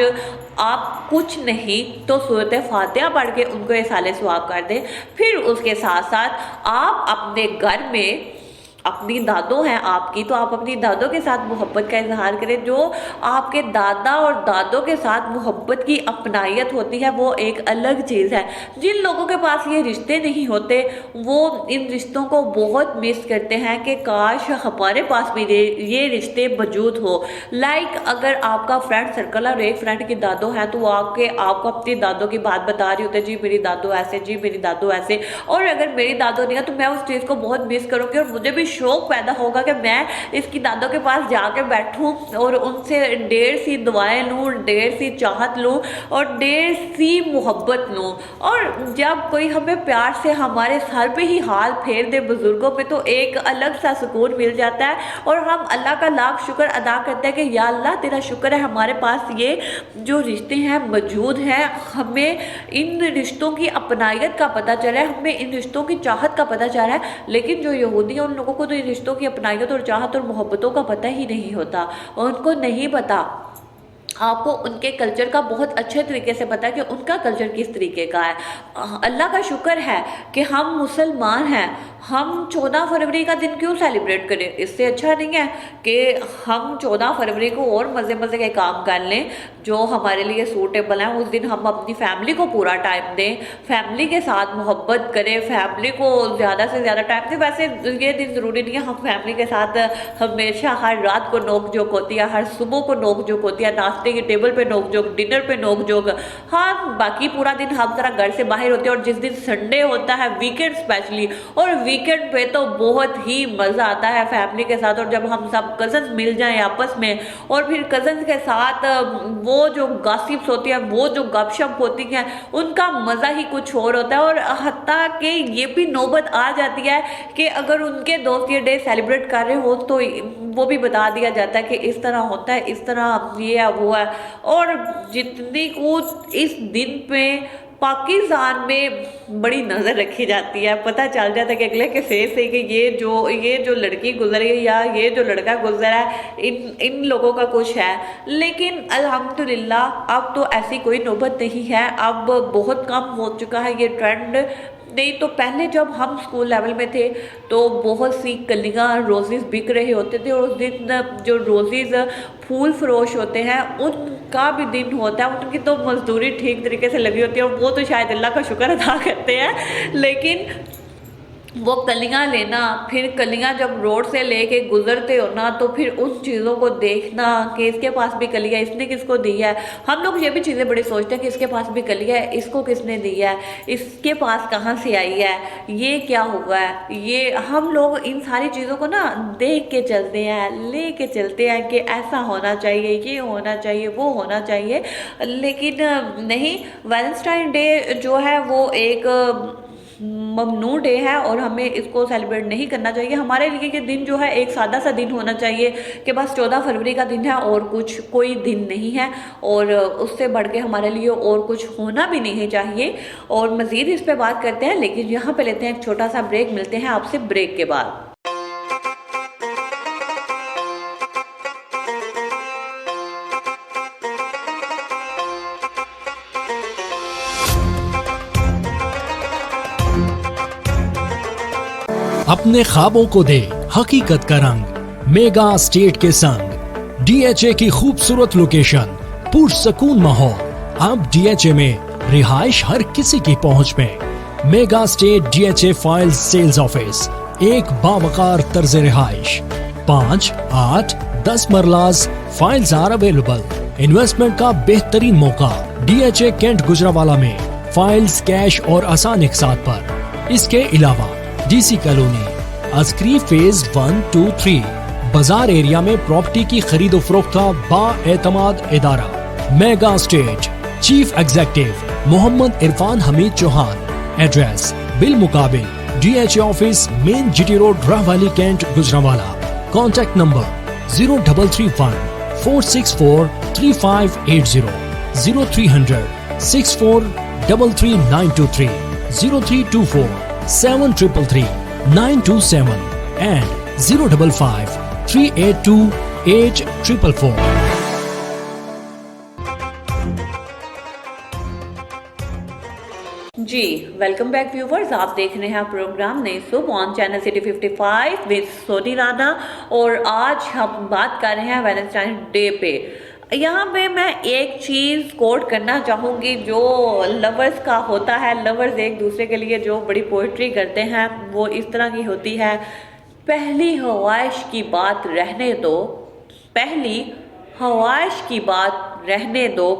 Speaker 1: आप कुछ नहीं तो सूरत फातिहा पढ़ के उनको एहसाले सवाब कर दें। फिर उसके साथ साथ आप अपने घर में अपनी दादों हैं आपकी, तो आप अपनी दादों के साथ मोहब्बत का इजहार करें। जो आपके दादा और दादों के साथ मोहब्बत की अपनायत होती है वो एक अलग चीज़ है। जिन लोगों के पास ये रिश्ते नहीं होते वो इन रिश्तों को बहुत मिस करते हैं कि काश हमारे पास भी ये रिश्ते मौजूद हो। लाइक अगर आपका फ्रेंड सर्कल और एक फ्रेंड की दादो है तो वो आपको अपनी दादों की बात बता रही होती है, जी मेरी दादो ऐसे, जी मेरी दादो ऐसे, और अगर मेरी दादो नहीं है तो मैं उस चीज़ को बहुत मिस करूँगी और मुझे भी शौक पैदा होगा कि मैं इसकी दादों के पास जाके बैठूं और उनसे ढेर सी दुआएं लूं, ढेर सी चाहत लूं और ढेर सी मोहब्बत लूं। और जब कोई हमें प्यार से हमारे सर पे ही हाल फेर दे बुजुर्गों पे तो एक अलग सा सुकून मिल जाता है और हम अल्लाह का लाख शुक्र अदा करते हैं कि या अल्लाह तेरा शुक्र है हमारे पास ये जो रिश्ते हैं मौजूद हैं, हमें इन रिश्तों की अपनायत का पता चला है, हमें इन रिश्तों की चाहत का पता चला है। लेकिन जो यहूदी हैं उन लोगों को तो इन रिश्तों की अपनायत और चाहत और मोहब्बतों का पता ही नहीं होता, और उनको नहीं पता। आपको उनके कल्चर का बहुत अच्छे तरीके से पता है कि उनका कल्चर किस तरीके का है। अल्लाह का शुक्र है कि हम मुसलमान हैं, हम 14 फरवरी का दिन क्यों सेलिब्रेट करें? इससे अच्छा नहीं है कि हम 14 फरवरी को और मज़े मज़े के काम कर लें जो हमारे लिए सूटेबल हैं। उस दिन हम अपनी फैमिली को पूरा टाइम दें, फैमिली के साथ मोहब्बत करें, फैमिली को ज़्यादा से ज़्यादा टाइम दें। वैसे ये दिन ज़रूरी नहीं है हम फैमिली के साथ हमेशा हर रात को नोक झोंक होती है, हर सुबह को नोक झोंक होती है, नाश्ते नाश्ते की टेबल पे नोक-झोंक, डिनर पे नोक-झोंक। हाँ, बाकी पूरा दिन हम ज़रा घर से बाहर होते हैं और जिस दिन संडे होता है, वीकेंड स्पेशली, और वीकेंड पे तो बहुत ही मज़ा आता है फैमिली के साथ। और जब हम सब कज़न्स मिल जाएं आपस में और फिर कज़न्स के साथ वो जो गॉसिप्स होती है, वो जो गपशप होती है, उनका मज़ा ही कुछ और होता है। और हत्ता कि ये भी नौबत आ जाती है कि अगर उनके दोस्त ये डे सेलिब्रेट कर रहे हो तो वो भी बता दिया जाता है कि इस तरह होता है, इस तरह ये है वो है। और जितनी कुछ इस दिन पे पाकिस्तान में बड़ी नज़र रखी जाती है, पता चल जाता है कि अगले के फेस से कि ये जो लड़की गुजर है या ये जो लड़का गुजरा है, इन लोगों का कुछ है। लेकिन अल्हम्दुलिल्लाह अब तो ऐसी कोई नौबत नहीं है, अब बहुत कम हो चुका है ये ट्रेंड। नहीं तो पहले जब हम स्कूल लेवल में थे तो बहुत सी कलियाँ रोज़ेज़ बिक रहे होते थे, और उस दिन जो रोज़ेज़ फूल फरोश होते हैं उनका भी दिन होता है, उनकी तो मजदूरी ठीक तरीके से लगी होती है और वो तो शायद अल्लाह का शुक्र अदा करते हैं। लेकिन वो कलियाँ लेना, फिर कलियाँ जब रोड से लेके गुजरते हो ना, तो फिर उन चीज़ों को देखना कि इसके पास भी कलियाँ, इसने किसको दी है। हम लोग ये भी चीज़ें बड़ी सोचते हैं कि इसके पास भी कलियाँ है, इसको किसने दी है, इसके पास कहाँ से आई है, ये क्या हुआ है। ये हम लोग इन सारी चीज़ों को ना देख के चलते हैं, ले के चलते हैं कि ऐसा होना चाहिए, ये होना चाहिए, वो होना चाहिए। लेकिन नहीं, वैलेंटाइन डे जो है वो एक ममनू डे है और हमें इसको सेलिब्रेट नहीं करना चाहिए। हमारे लिए ये दिन जो है एक सादा सा दिन होना चाहिए कि बस 14 फरवरी का दिन है और कुछ कोई दिन नहीं है, और उससे बढ़ के हमारे लिए और कुछ होना भी नहीं चाहिए। और मज़ीद इस पे बात करते हैं, लेकिन यहाँ पे लेते हैं एक छोटा सा ब्रेक। मिलते हैं आपसे ब्रेक के बाद।
Speaker 4: अपने ख्वाबों को दे हकीकत का रंग, मेगा स्टेट के संग। डीएचए की खूबसूरत लोकेशन, पुरसकून माहौल। अब डीएचए में रिहाइश हर किसी की पहुंच में। Mega state DHA files sales office, एक बावकार तर्ज रिहाइश। 5, 8, 10 मरलाज फाइल्स आर अवेलेबल। इन्वेस्टमेंट का बेहतरीन मौका डीएचए कैंट गुजरावाला में। फाइल्स कैश और आसान इकसात पर। इसके अलावा डीसी कॉलोनी, अस्क्री फेज 1, 2, 3 बाजार एरिया में प्रॉपर्टी की खरीदो फरोख्त का बाएतमाद इदारा। Mega state, chief executive Mohammad Irfan Hameed Chauhan. Address बिल मुकाबिल DHA office, main GT road, Rahwali cantt Gujranwala. Contact number 0331 464 3580, 0300 6433 923, 0324 7333 927 and 055 382 8444।
Speaker 1: जी वेलकम बैक व्यूवर्स, आप देख रहे हैं प्रोग्राम नई सुबह on channel city 55 with Soni Rana. और आज हम बात कर रहे हैं वैलेंटाइन डे पे। यहाँ पे मैं एक चीज़ कोट करना चाहूँगी जो लवर्स का होता है। लवर्स एक दूसरे के लिए जो बड़ी पोइट्री करते हैं वो इस तरह की होती है। पहली ख्वाहिश की बात रहने दो, पहली ख्वाहिश की बात रहने दो,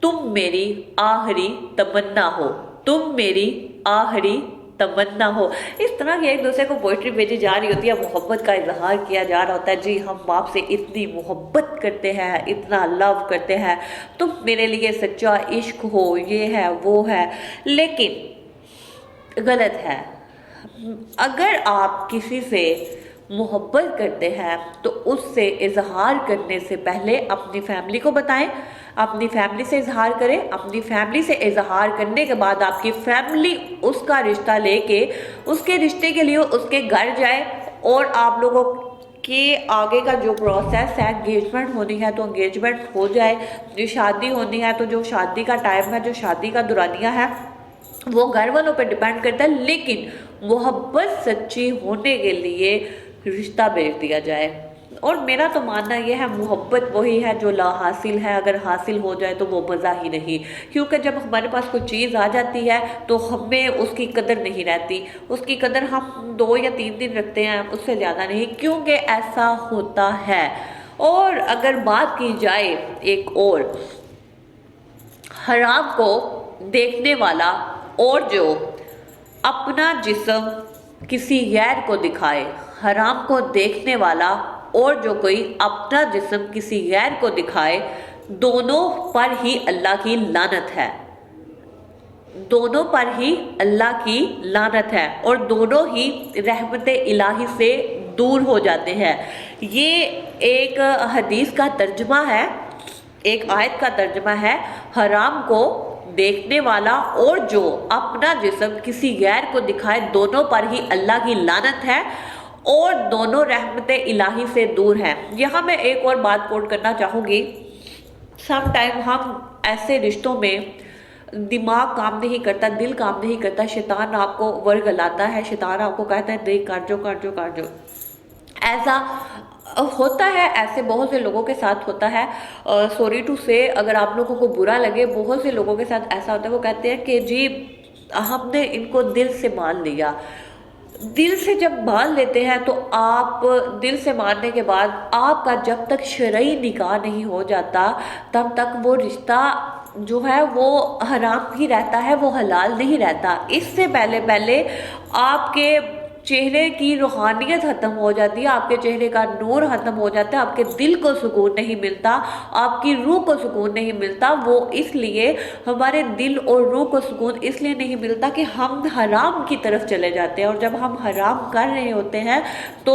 Speaker 1: तुम मेरी आखिरी तमन्ना हो, तुम मेरी आखिरी तमन्ना हो। इस तरह की एक दूसरे को पोइट्री भेजी जा रही होती है, मोहब्बत का इजहार किया जा रहा होता है। जी हम आपसे इतनी मोहब्बत करते हैं, इतना लव करते हैं, तुम मेरे लिए सच्चा इश्क हो, ये है वो है। लेकिन गलत है। अगर आप किसी से मोहब्बत करते हैं तो उससे इजहार करने से पहले अपनी फैमिली को बताएं, अपनी फैमिली से इजहार करें। अपनी फैमिली से इजहार करने के बाद आपकी फैमिली उसका रिश्ता लेके उसके रिश्ते के लिए उसके घर जाए और आप लोगों के आगे का जो प्रोसेस है, एंगेजमेंट होनी है तो एंगेजमेंट हो जाए, जो शादी होनी है तो जो शादी का टाइम है, जो शादी का दुरानिया है, वो घर वालों पर डिपेंड करता है। लेकिन मोहब्बत सच्ची होने के लिए रिश्ता भेज दिया जाए। और मेरा तो मानना यह है मोहब्बत वही है जो ला हासिल है, अगर हासिल हो जाए तो वो मज़ा ही नहीं। क्योंकि जब हमारे पास कोई चीज़ आ जाती है तो हमें उसकी कदर नहीं रहती, उसकी कदर हम 2 या 3 दिन रखते हैं, उससे ज़्यादा नहीं, क्योंकि ऐसा होता है। और अगर बात की जाए एक और, हराम को देखने वाला और जो अपना जिस्म किसी गैर को दिखाए, हराम को देखने वाला और जो कोई अपना जिस्म किसी गैर को दिखाए, दोनों पर ही अल्लाह की लानत है, दोनों पर ही अल्लाह की लानत है और दोनों ही रहमत इलाही से दूर हो जाते हैं। ये एक हदीस का तर्जुमा है, एक आयत का तर्जुमा है, हराम को देखने वाला और जो अपना जिस्म किसी गैर को दिखाए, दोनों पर ही अल्लाह की लानत है और दोनों रहमत इलाही से दूर हैं। यहाँ मैं एक और बात कोट करना चाहूँगी। समटाइम हम ऐसे रिश्तों में दिमाग काम नहीं करता, दिल काम नहीं करता, शैतान आपको वर्गलाता है, शैतान आपको कहता है देख कर जो ऐसा होता है, ऐसे बहुत से लोगों के साथ होता है। सॉरी टू से, अगर आप लोगों को बुरा लगे, बहुत से लोगों के साथ ऐसा होता है, वो कहते हैं कि जी हमने इनको दिल से मान लिया। दिल से जब मान लेते हैं तो आप दिल से मानने के बाद आपका जब तक शरई निकाह नहीं हो जाता तब तक वो रिश्ता जो है वो हराम ही रहता है, वो हलाल नहीं रहता। इससे पहले आपके चेहरे की रूहानियत ख़त्म हो जाती है, आपके चेहरे का नूर ख़त्म हो जाता है, आपके दिल को सुकून नहीं मिलता, आपकी रूह को सुकून नहीं मिलता। वो इसलिए हमारे दिल और रूह को सुकून इसलिए नहीं मिलता कि हम हराम की तरफ चले जाते हैं, और जब हम हराम कर रहे होते हैं तो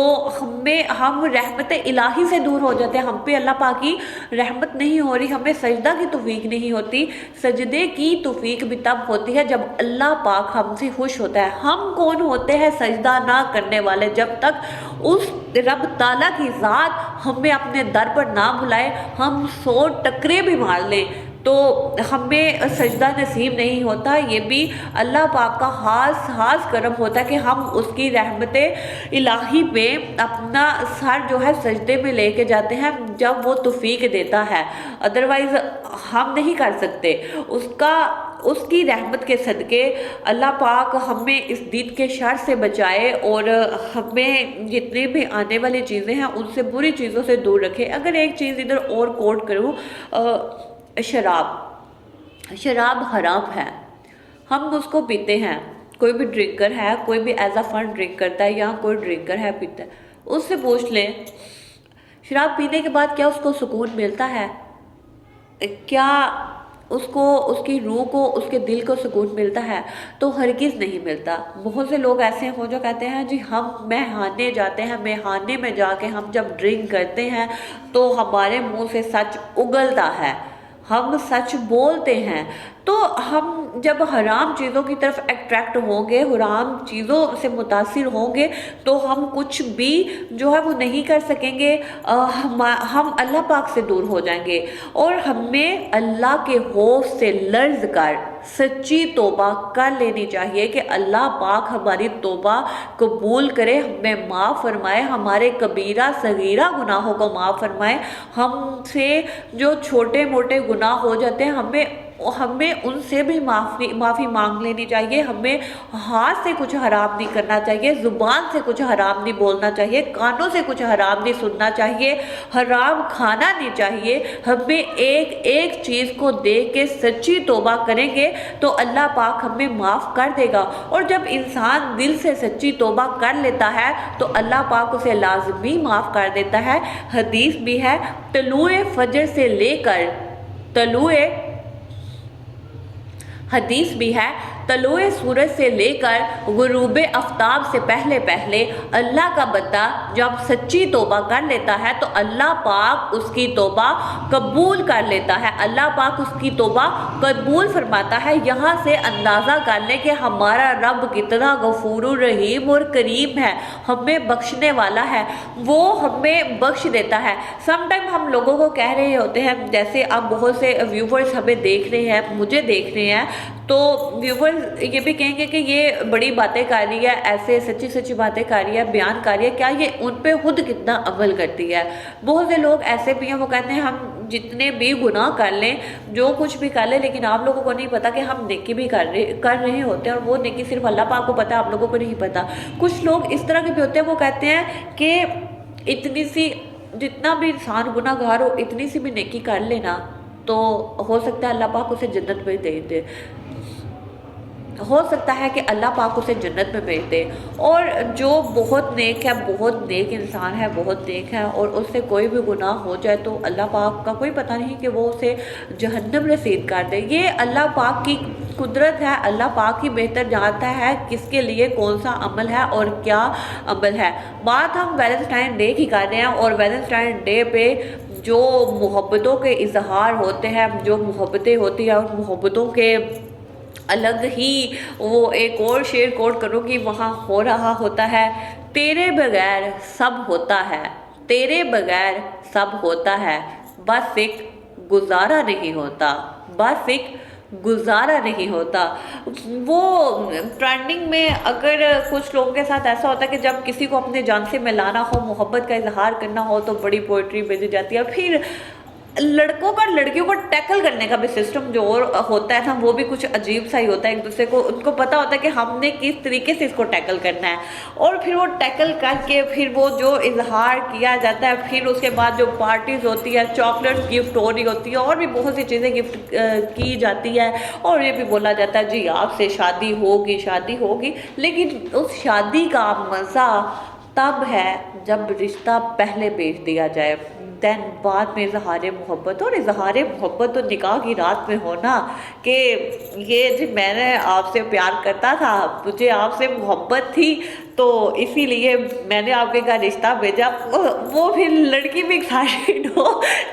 Speaker 1: हम रहमत इलाही से दूर हो जाते हैं। हम पे अल्लाह पाक की रहमत नहीं हो रही, हमें सजदा की तौफीक नहीं होती। सजदे की तौफीक भी तब होती है जब अल्लाह पाक हमसे खुश होता है। हम कौन होते हैं सजदा ना करने वाले? जब तक उस रब ताला की जात हमें अपने दर पर ना बुलाए, हम 100 टकरे भी मार लें तो हमें सजदा नसीब नहीं होता। ये भी अल्लाह पाक का खास करम होता है कि हम उसकी रहमत इलाही पे अपना सर जो है सजदे में लेके जाते हैं जब वो तौफीक देता है, अदरवाइज हम नहीं कर सकते। उसकी रहमत के सदके अल्लाह पाक हमें इस दीन के शर से बचाए और हमें जितनी भी आने वाली चीज़ें हैं उनसे बुरी चीज़ों से दूर रखे। अगर एक चीज़ इधर और कोट करूँ, शराब हराम है, हम उसको पीते हैं। कोई भी ड्रिंकर है, कोई भी एज अ फन ड्रिंक करता है या कोई ड्रिंकर है पीता है, उससे पूछ लें शराब पीने के बाद क्या उसको सुकून मिलता है? क्या उसको, उसकी रूह को, उसके दिल को सुकून मिलता है? तो हरगिज़ नहीं मिलता। बहुत से लोग ऐसे हैं जो कहते हैं जी हम मेहाने जाते हैं, मेहाने में जाके हम जब ड्रिंक करते हैं तो हमारे मुंह से सच उगलता है, हम सच बोलते हैं। तो हम जब हराम चीज़ों की तरफ अट्रैक्ट होंगे, हराम चीज़ों से मुतासिर होंगे तो हम कुछ भी जो है वो नहीं कर सकेंगे। हम अल्लाह पाक से दूर हो जाएंगे और हमें अल्लाह के खौफ से लर्ज़ कर सच्ची तौबा कर लेनी चाहिए कि अल्लाह पाक हमारी तौबा कबूल करे, हमें माफ़ फरमाए, हमारे कबीरा सगीरा गुनाहों को माफ़ फरमाए। हमसे जो छोटे मोटे गुनाह हो जाते हैं हमें उनसे भी माफ़ी मांग लेनी चाहिए। हमें हाथ से कुछ हराम नहीं करना चाहिए, ज़ुबान से कुछ हराम नहीं बोलना चाहिए, कानों से कुछ हराम नहीं सुनना चाहिए, हराम खाना नहीं चाहिए। हमें एक एक चीज़ को देख के सच्ची तौबा करेंगे तो अल्लाह पाक हमें माफ़ कर देगा। और जब इंसान दिल से सच्ची तौबा कर लेता है तो अल्लाह पाक उसे लाजमी माफ़ कर देता है। हदीस भी है, तलुए फजर से लेकर हदीस भी है, तलुए सूरज से लेकर गुरूब आफ्ताब से पहले अल्लाह का बंदा जब सच्ची तौबा कर लेता है तो अल्लाह पाक उसकी तौबा कबूल कर लेता है, अल्लाह पाक उसकी तौबा कबूल फरमाता है। यहाँ से अंदाज़ा कर लें कि हमारा रब कितना गफूर रहीम और करीम है, हमें बख्शने वाला है, वो हमें बख्श देता है। समटाइम हम लोगों को कह रहे होते हैं, जैसे अब बहुत से व्यूवर्स हमें देख रहे हैं, मुझे देख रहे हैं, तो व्यूवर्स ये भी कहेंगे कि ये बड़ी बातें कर रही है, ऐसे सच्ची बातें कर रही है, बयान कर रही है, क्या ये उन पे खुद कितना अमल करती है? बहुत से लोग ऐसे भी हैं, वो कहते हैं हम जितने भी गुनाह कर लें, जो कुछ भी कर लें, लेकिन आप लोगों को नहीं पता कि हम नेकी भी कर रहे होते हैं, और वो नेकी सिर्फ अल्लाह पाक को पता है, आप लोगों को नहीं पता। कुछ लोग इस तरह के भी होते हैं, वो कहते हैं कि इतनी सी जितना भी इंसान गुनाहगार हो, इतनी सी भी नेकी कर लेना तो हो सकता है अल्लाह पाक उसे जन्नत में दे दे, हो सकता है कि अल्लाह पाक उसे जन्नत में भेज दे। और जो बहुत नेक है, बहुत नेक इंसान है, बहुत नेक है, और उससे कोई भी गुनाह हो जाए तो अल्लाह पाक का कोई पता नहीं कि वो उसे जहन्नम रसीद कर दे। ये अल्लाह पाक की कुदरत है, अल्लाह पाक ही बेहतर जानता है किसके लिए कौन सा अमल है और क्या अमल है। बात हम वैलेंटाइन डे की कर रहे हैं, और वैलेंटाइन डे पे जो मोहब्बतों के इजहार होते हैं, जो मोहब्बतें होती हैं, उन मोहब्बतों के अलग ही वो एक और शेर कोट करूँगी, वहाँ हो रहा होता है, तेरे बगैर सब होता है, तेरे बगैर सब होता है, बस एक गुजारा नहीं होता, बस एक गुजारा नहीं होता। वो ट्रेंडिंग में अगर कुछ लोगों के साथ ऐसा होता है कि जब किसी को अपने जान से मिलाना हो, मोहब्बत का इजहार करना हो, तो बड़ी पोइट्री भेजी जाती है। फिर लड़कों का लड़कियों को टैकल करने का भी सिस्टम जो और होता है ना, वो भी कुछ अजीब सा ही होता है। एक दूसरे को उनको पता होता है कि हमने किस तरीके से इसको टैकल करना है, और फिर वो टैकल करके फिर वो जो इजहार किया जाता है, फिर उसके बाद जो पार्टीज होती है, चॉकलेट्स गिफ्ट हो रही होती है, और भी बहुत सी चीज़ें गिफ्ट की जाती है, और ये भी बोला जाता है जी आपसे शादी होगी, शादी होगी। लेकिन उस शादी का मज़ा तब है जब रिश्ता पहले बेच दिया जाए, देन बाद में इजहार मोहब्बत। और इजहार मोहब्बत तो निकाह की रात में होना कि ये जी मैंने आपसे प्यार करता था, मुझे आपसे मोहब्बत थी, तो इसीलिए मैंने आपके घर रिश्ता भेजा। वो फिर लड़की भी एक्साइटेड हो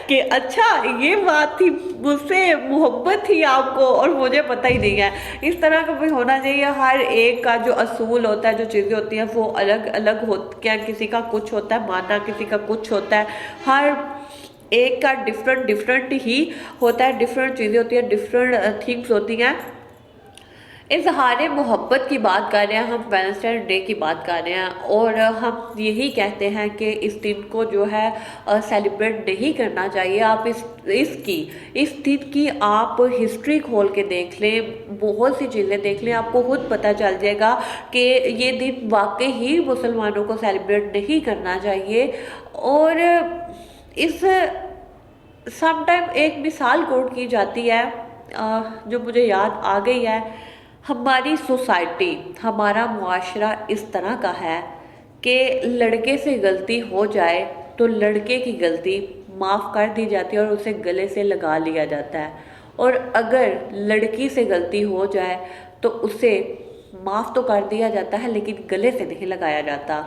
Speaker 1: कि अच्छा ये बात थी, मुझसे मोहब्बत थी आपको और मुझे पता ही नहीं है। इस तरह का भी होना चाहिए। हर एक का जो असूल होता है, जो चीज़ें होती हैं, वो अलग अलग होती हैं। किसी का कुछ होता है मानना, किसी का कुछ होता है, हर एक का डिफरेंट ही होता है, डिफरेंट चीज़ें होती हैं, डिफरेंट थिंग्स होती हैं। इजहार मोहब्बत की बात कर रहे हैं हम, वैलेंटाइन डे की बात कर रहे हैं, और हम यही कहते हैं कि इस दिन को जो है सेलिब्रेट नहीं करना चाहिए। आप इस दिन की आप हिस्ट्री खोल के देख लें, बहुत सी चीज़ें देख लें, आपको खुद पता चल जाएगा कि ये दिन वाकई ही मुसलमानों को सेलिब्रेट नहीं करना चाहिए। और इस समटाइम एक मिसाल कोट की जाती है जो मुझे याद आ गई है। हमारी सोसाइटी, हमारा मुआशरा इस तरह का है कि लड़के से गलती हो जाए तो लड़के की गलती माफ़ कर दी जाती है और उसे गले से लगा लिया जाता है, और अगर लड़की से गलती हो जाए तो उसे माफ़ तो कर दिया जाता है लेकिन गले से नहीं लगाया जाता,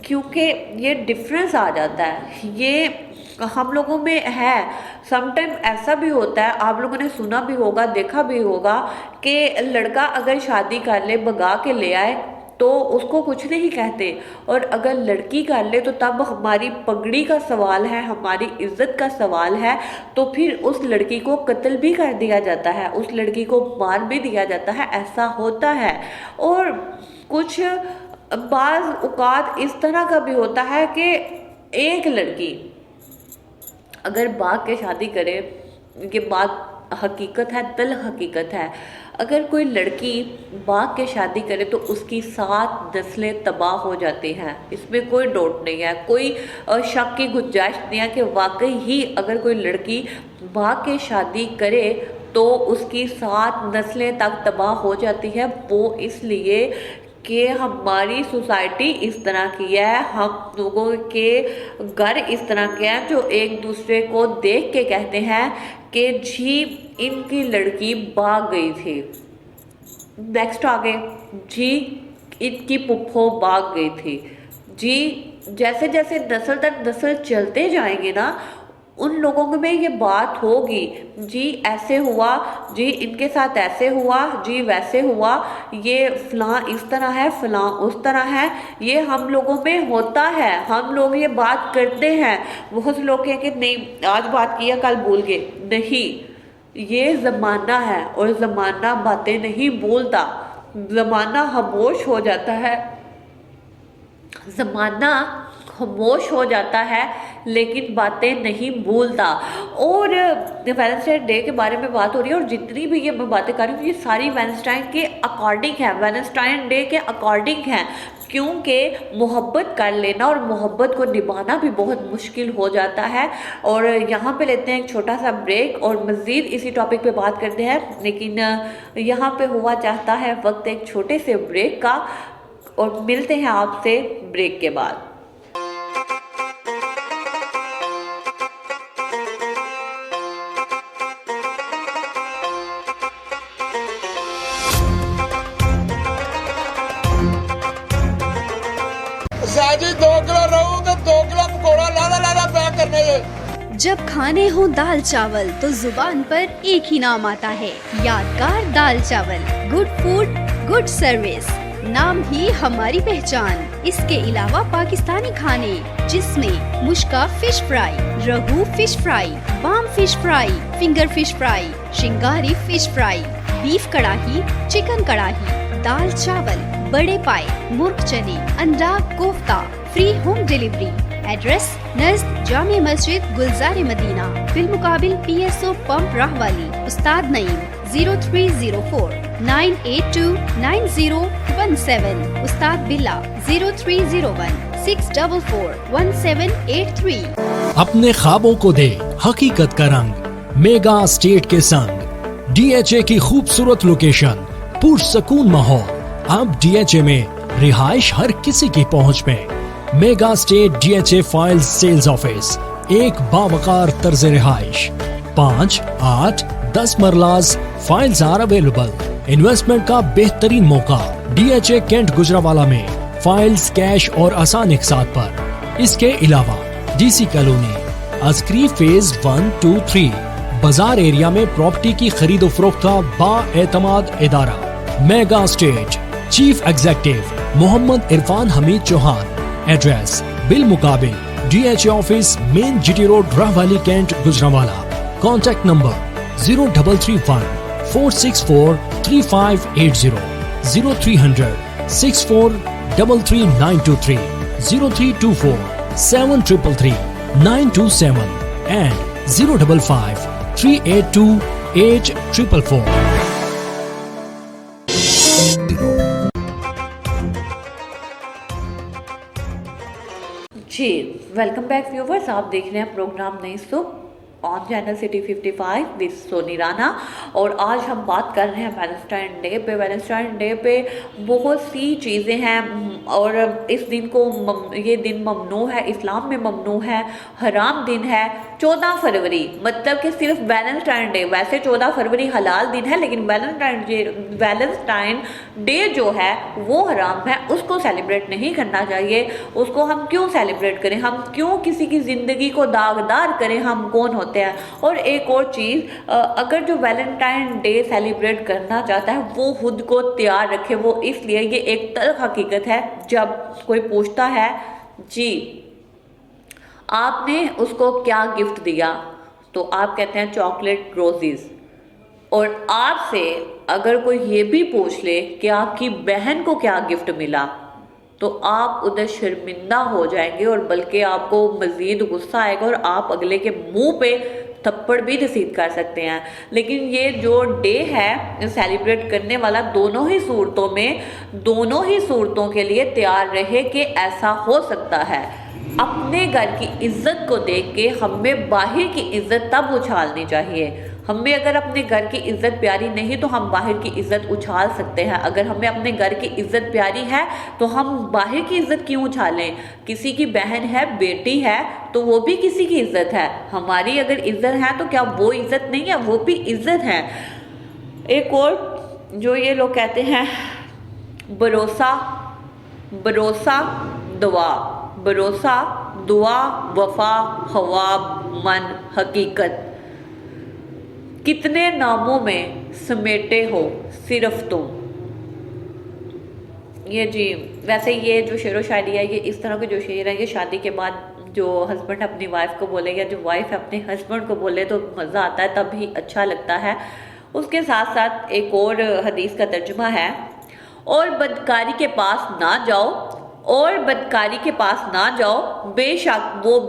Speaker 1: क्योंकि ये डिफरेंस आ जाता है। ये हम लोगों में है। समटाइम ऐसा भी होता है, आप लोगों ने सुना भी होगा, देखा भी होगा कि लड़का अगर शादी कर ले, भगा के ले आए तो उसको कुछ नहीं कहते, और अगर लड़की कर ले तो तब हमारी पगड़ी का सवाल है, हमारी इज्जत का सवाल है, तो फिर उस लड़की को कत्ल भी कर दिया जाता है, उस लड़की को मार भी दिया जाता है। ऐसा होता है। और कुछ बाज़ औक़ात इस तरह का भी होता है कि एक लड़की अगर भाग के शादी करे, ये बात हकीकत है, तल हकीकत है, अगर कोई लड़की भाग के शादी करे तो उसकी 7 नस्लें तबाह हो जाती हैं। इसमें कोई डाउट नहीं है, कोई शक की गुंजाइश नहीं है कि वाकई ही अगर कोई लड़की भाग के शादी करे तो उसकी 7 नस्लें तक तबाह हो जाती है। वो इसलिए कि हमारी सोसाइटी इस तरह की है, हम लोगों के घर इस तरह के हैं जो एक दूसरे को देख के कहते हैं कि जी इनकी लड़की भाग गई थी। नेक्स्ट आगे, जी इनकी पुप्पो भाग गई थी। जी जैसे जैसे नस्ल दर नस्ल चलते जाएंगे ना, उन लोगों में ये बात होगी, जी ऐसे हुआ, जी इनके साथ ऐसे हुआ, जी वैसे हुआ, ये फलां इस तरह है, फलां उस तरह है। ये हम लोगों में होता है, हम लोग ये बात करते हैं। बहुत से लोग कहें कि नहीं आज बात किया कल भूल गए। नहीं, ये ज़माना है और ज़माना बातें नहीं बोलता, ज़माना खामोश हो जाता है, ज़माना खामोश हो जाता है लेकिन बातें नहीं भूलता। और वैलेंटाइन डे के बारे में बात हो रही है, और जितनी भी ये मैं बातें कर रही हूँ ये सारी वैलेंटाइन के अकॉर्डिंग है, वैलेंटाइन डे के अकॉर्डिंग है। क्योंकि मोहब्बत कर लेना और मोहब्बत को निभाना भी बहुत मुश्किल हो जाता है। और यहाँ पे लेते हैं एक छोटा सा ब्रेक और मज़ीद इसी टॉपिक पे बात करते हैं, लेकिन यहाँ पे हुआ चाहता है वक्त एक छोटे से ब्रेक का, और मिलते हैं आपसे ब्रेक के बाद।
Speaker 3: साजी 2 किलो रहूं तो 2 किलो पकौड़ा लादा पैक करने ये।
Speaker 2: जब खाने हो दाल चावल तो जुबान पर एक ही नाम आता है, यादगार दाल चावल। गुड फूड, गुड सर्विस, नाम ही हमारी पहचान। इसके अलावा पाकिस्तानी खाने जिसमें मुश्का फिश फ्राई, रहू फिश फ्राई, बाम fish fry, finger fish fry, शिंगारी fish fry, beef karahi, chicken karahi, दाल चावल, बड़े पाए, मुर्ग चने, अंडा kofta, free home delivery. Address नज़द जामे मस्जिद, गुलजार मदीना, बिलमुकाबिल PSO पंप राहवाली। उस्ताद नईम 0304 982 9017। उस्ताद बिल्ला 0301 644 1783।
Speaker 4: अपने ख्वाबों को दे हकीकत का रंग, मेगा स्टेट के संग। DHA की खूबसूरत लोकेशन, पुरसकून माहौल। अब DHA में रिहाइश हर किसी की पहुंच में। Mega state DHA files sales office, एक बावकार तर्ज रिहाइश। 5, 8, 10 मरलाज फाइल्स आर अवेलेबल। इन्वेस्टमेंट का बेहतरीन मौका DHA कैंट गुजरावाला में फाइल्स कैश और आसान इकसात पर। इसके अलावा DC कॉलोनी, अस्क्री फेज 1, 2, 3 बाजार एरिया में प्रॉपर्टी की खरीदो फरोख्त का बाएतमाद इदारा। Mega state, chief executive Mohammad Irfan Hameed Chauhan. Address बिल मुकाबिल DHA office, main GT road, Rahwali, cantt, Gujranwala. Contact number 0331 464 3580, 0300 6433 923, 0324 7333 927 and 055 382 8444।
Speaker 1: जी वेलकम बैक व्यूवर्स, आप देख रहे हैं प्रोग्राम नई सुबह on channel city 55 with Soni Rana. और आज हम बात कर रहे हैं वैलेंटाइन डे पे। वैलेंटाइन डे पे बहुत सी चीज़ें हैं और इस दिन को ये दिन ममनू है, इस्लाम में ममनू है, हराम दिन है। 14 फरवरी मतलब कि सिर्फ वैलेंटाइन डे, वैसे 14 फरवरी हलाल दिन है, लेकिन वैलेंटाइन डे जो है वो हराम है, उसको सेलिब्रेट नहीं करना चाहिए। उसको हम क्यों सेलिब्रेट करें, हम क्यों किसी की ज़िंदगी को दागदार करें, हम कौन होते हैं। और एक और चीज़, अगर जो वैलेंटाइन डे सेलिब्रेट करना चाहता है वो खुद को तैयार रखे। वो इसलिए, ये एक तल्ख हकीकत है, जब कोई पूछता है जी आपने उसको क्या गिफ्ट दिया, तो आप कहते हैं चॉकलेट रोजेस। और आपसे अगर कोई ये भी पूछ ले कि आपकी बहन को क्या गिफ्ट मिला, तो आप उधर शर्मिंदा हो जाएंगे और बल्कि आपको मज़ीद गुस्सा आएगा और आप अगले के मुंह पे थप्पड़ भी रसीद कर सकते हैं। लेकिन ये जो डे है सेलिब्रेट करने वाला, दोनों ही सूरतों के लिए तैयार रहे कि ऐसा हो सकता है। अपने घर की इज्जत को देख के हमें बाहर की इज्जत तब उछालनी चाहिए। हमें अगर अपने घर की इज्जत प्यारी नहीं तो हम बाहर की इज्जत उछाल सकते हैं। अगर हमें अपने घर की इज्जत प्यारी है तो हम बाहर की इज्जत क्यों उछालें। किसी की बहन है, बेटी है, तो वो भी किसी की इज्जत है। हमारी अगर इज्जत है तो क्या वो इज्जत नहीं है, वो भी इज्जत है। एक और जो ये लोग कहते हैं भरोसा दुआ वफा ख्वाब मन हकीकत, कितने नामों में समेटे हो सिर्फ तुम। ये जी वैसे ये जो शेरो शायरी है, ये इस तरह के जो शेर है, ये शादी के बाद जो हस्बैंड अपनी वाइफ को बोले या जो वाइफ अपने हस्बैंड को बोले तो मज़ा आता है, तब ही अच्छा लगता है। उसके साथ साथ एक और हदीस का तर्जुमा है, और बदकारी के पास ना जाओ, बेशक वो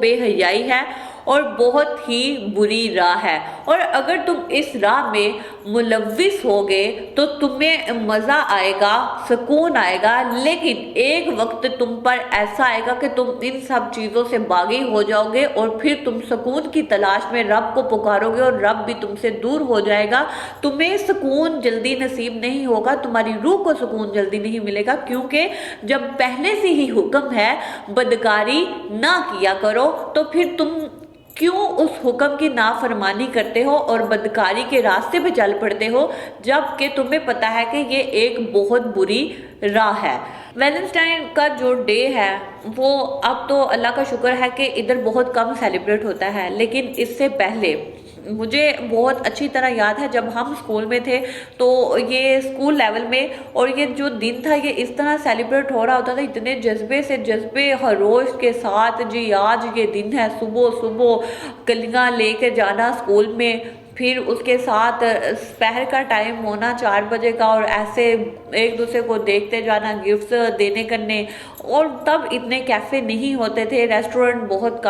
Speaker 1: बेहयाई है, और बहुत ही बुरी राह है। और अगर तुम इस राह में मुलव्विस होगे तो तुम्हें मज़ा आएगा, सुकून आएगा, लेकिन एक वक्त तुम पर ऐसा आएगा कि तुम इन सब चीज़ों से बागी हो जाओगे और फिर तुम सुकून की तलाश में रब को पुकारोगे और रब भी तुमसे दूर हो जाएगा। तुम्हें सुकून जल्दी नसीब नहीं होगा, तुम्हारी रूह को सुकून जल्दी नहीं मिलेगा, क्योंकि जब पहले से ही हुक्म है बदकारी ना किया करो तो फिर तुम क्यों उस हुक्म की नाफरमानी करते हो और बदकारी के रास्ते पे चल पड़ते हो, जबकि तुम्हें पता है कि ये एक बहुत बुरी राह है। वैलेंटाइन का जो डे है वो अब तो अल्लाह का शुक्र है कि इधर बहुत कम सेलिब्रेट होता है, लेकिन इससे पहले मुझे बहुत अच्छी तरह याद है जब हम स्कूल में थे तो ये स्कूल लेवल में, और ये जो दिन था ये इस तरह सेलिब्रेट हो रहा होता था, इतने जज्बे से, जज्बे हरोश के साथ, जी आज ये दिन है, सुबह सुबह कलियाँ लेकर जाना स्कूल में, फिर उसके साथ दोपहर का टाइम होना 4 बजे का और ऐसे एक दूसरे को देखते जाना, गिफ्ट्स देने करने। और तब इतने कैफ़े नहीं होते थे, रेस्टोरेंट बहुत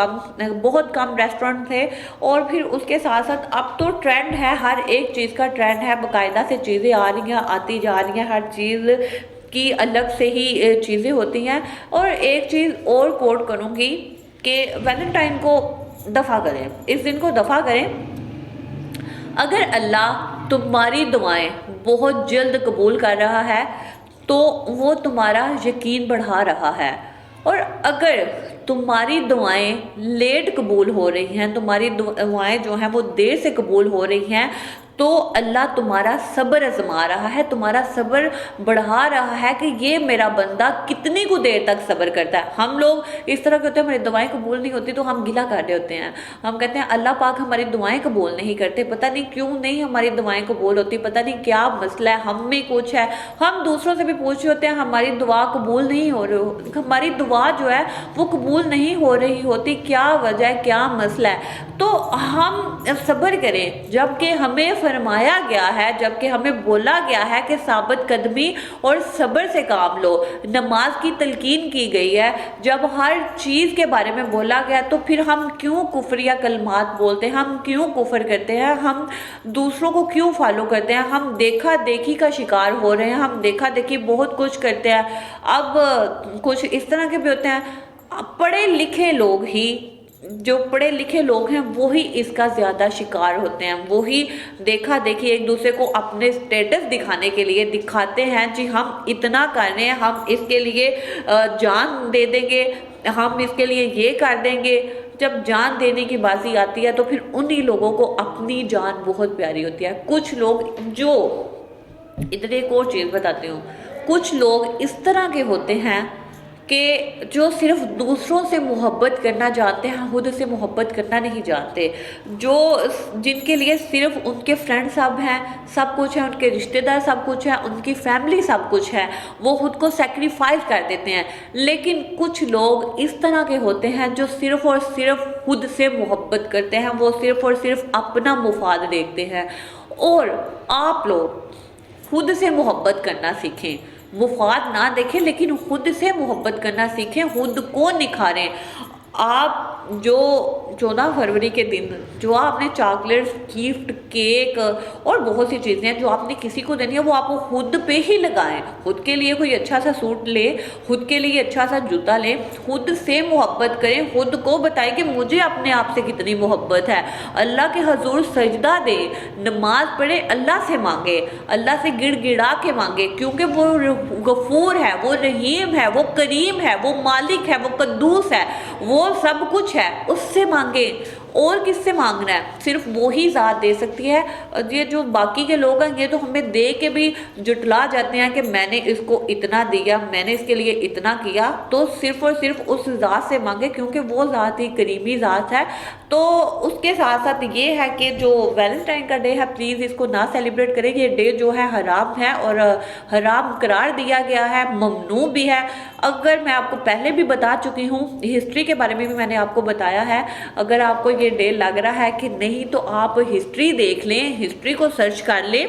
Speaker 1: कम रेस्टोरेंट थे। और फिर उसके साथ साथ अब तो ट्रेंड है, हर एक चीज़ का ट्रेंड है, बाकायदा से चीज़ें आ रही हैं, आती जा रही हैं, हर चीज़ की अलग से ही चीज़ें होती हैं। और एक चीज़ और कोट करूँगी कि वैलेंटाइन को दफ़ा करें, इस दिन को दफ़ा करें। अगर अल्लाह तुम्हारी दुआएं बहुत जल्द कबूल कर रहा है तो वो तुम्हारा यकीन बढ़ा रहा है, और अगर तुम्हारी दुआएं लेट कबूल हो रही हैं, तुम्हारी दुआएं जो हैं वो देर से कबूल हो रही हैं, तो अल्लाह तुम्हारा सब्र आजमा रहा है, तुम्हारा सब्र बढ़ा रहा है कि ये मेरा बंदा कितनी को देर तक सब्र करता है। हम लोग इस तरह के होते हैं, हमारी दुआएं कबूल नहीं होती तो हम गिला कर रहे होते हैं, हम कहते हैं अल्लाह पाक हमारी दुआएं कबूल नहीं करते, पता नहीं क्यों नहीं हमारी दुआएं कबूल होती, पता नहीं क्या मसला है, हम में कुछ है। हम दूसरों से भी पूछ रहे होते हैं हमारी दुआ कबूल नहीं हो रही, हमारी दुआ जो है वो कबूल नहीं हो रही होती, क्या वजह है, क्या मसला है। तो हम सब्र करें, जबकि हमें फरमाया गया है, जबकि हमें बोला गया है कि साबित कदमी और सब्र से काम लो, नमाज की तलकीन की गई है। जब हर चीज़ के बारे में बोला गया तो फिर हम क्यों कुफरिया कलमात बोलते हैं, हम क्यों कुफर करते हैं, हम दूसरों को क्यों फॉलो करते हैं, हम देखा देखी का शिकार हो रहे हैं, हम देखा देखी बहुत कुछ करते हैं। अब कुछ इस तरह के भी होते हैं, पढ़े लिखे लोग ही, जो पढ़े लिखे लोग हैं वो ही इसका ज़्यादा शिकार होते हैं, वो ही देखा देखी एक दूसरे को अपने स्टेटस दिखाने के लिए दिखाते हैं, जी हम इतना कर रहे हैं, हम इसके लिए जान दे देंगे, हम इसके लिए ये कर देंगे। जब जान देने की बाजी आती है तो फिर उन्हीं लोगों को अपनी जान बहुत प्यारी होती है। कुछ लोग जो, इधर एक और चीज़ बताती हूँ, कुछ लोग इस तरह के होते हैं कि जो सिर्फ दूसरों से मोहब्बत करना जानते हैं, खुद से मोहब्बत करना नहीं जानते, जो जिनके लिए सिर्फ उनके फ्रेंड सब हैं, सब कुछ है, उनके रिश्तेदार सब कुछ है, उनकी फैमिली सब कुछ है, वो खुद को सेक्रीफाइस कर देते हैं। लेकिन कुछ लोग इस तरह के होते हैं जो सिर्फ और सिर्फ खुद से मोहब्बत करते हैं, वो सिर्फ और सिर्फ अपना मुफाद देखते हैं। और आप लोग खुद से मोहब्बत करना सीखें, मुफाद ना देखें, लेकिन खुद से मोहब्बत करना सीखें, खुद को निखारें। आप जो 14 फरवरी के दिन जो आपने चॉकलेट्स, गिफ्ट, केक और बहुत सी चीज़ें हैं जो आपने किसी को देनी है, वो आप खुद पे ही लगाएं। खुद के लिए कोई अच्छा सा सूट ले, खुद के लिए अच्छा सा जूता ले, खुद से मोहब्बत करें, खुद को बताएं कि मुझे अपने आप से कितनी मोहब्बत है। अल्लाह के हजूर सजदा दे, नमाज पढ़े, अल्लाह से मांगे, अल्लाह से गिड़गिड़ा के मांगे, क्योंकि वो गफूर है, वो रहीम है, वो करीम है, वो मालिक है, वो कद्दूस है, वो सब कुछ है, उससे मांगे। और किससे मांगना है? सिर्फ वो ही ज़ात दे सकती है। ये जो बाकी के लोग हैं ये तो हमें दे के भी जुटला जाते हैं कि मैंने इसको इतना दिया, मैंने इसके लिए इतना किया। तो सिर्फ और सिर्फ उस ज़ात से मांगे, क्योंकि वो ज़ात ही करीमी ज़ात है। तो उसके साथ साथ ये है कि जो वैलेंटाइन का डे है, प्लीज़ इसको ना सेलिब्रेट करें। ये डे जो है हराम है और हराम करार दिया गया है, ममनू भी है। अगर मैं आपको पहले भी बता चुकी हूँ, हिस्ट्री के बारे में भी मैंने आपको बताया है। अगर आपको ये डे लग रहा है कि नहीं, तो आप हिस्ट्री देख लें, हिस्ट्री को सर्च कर लें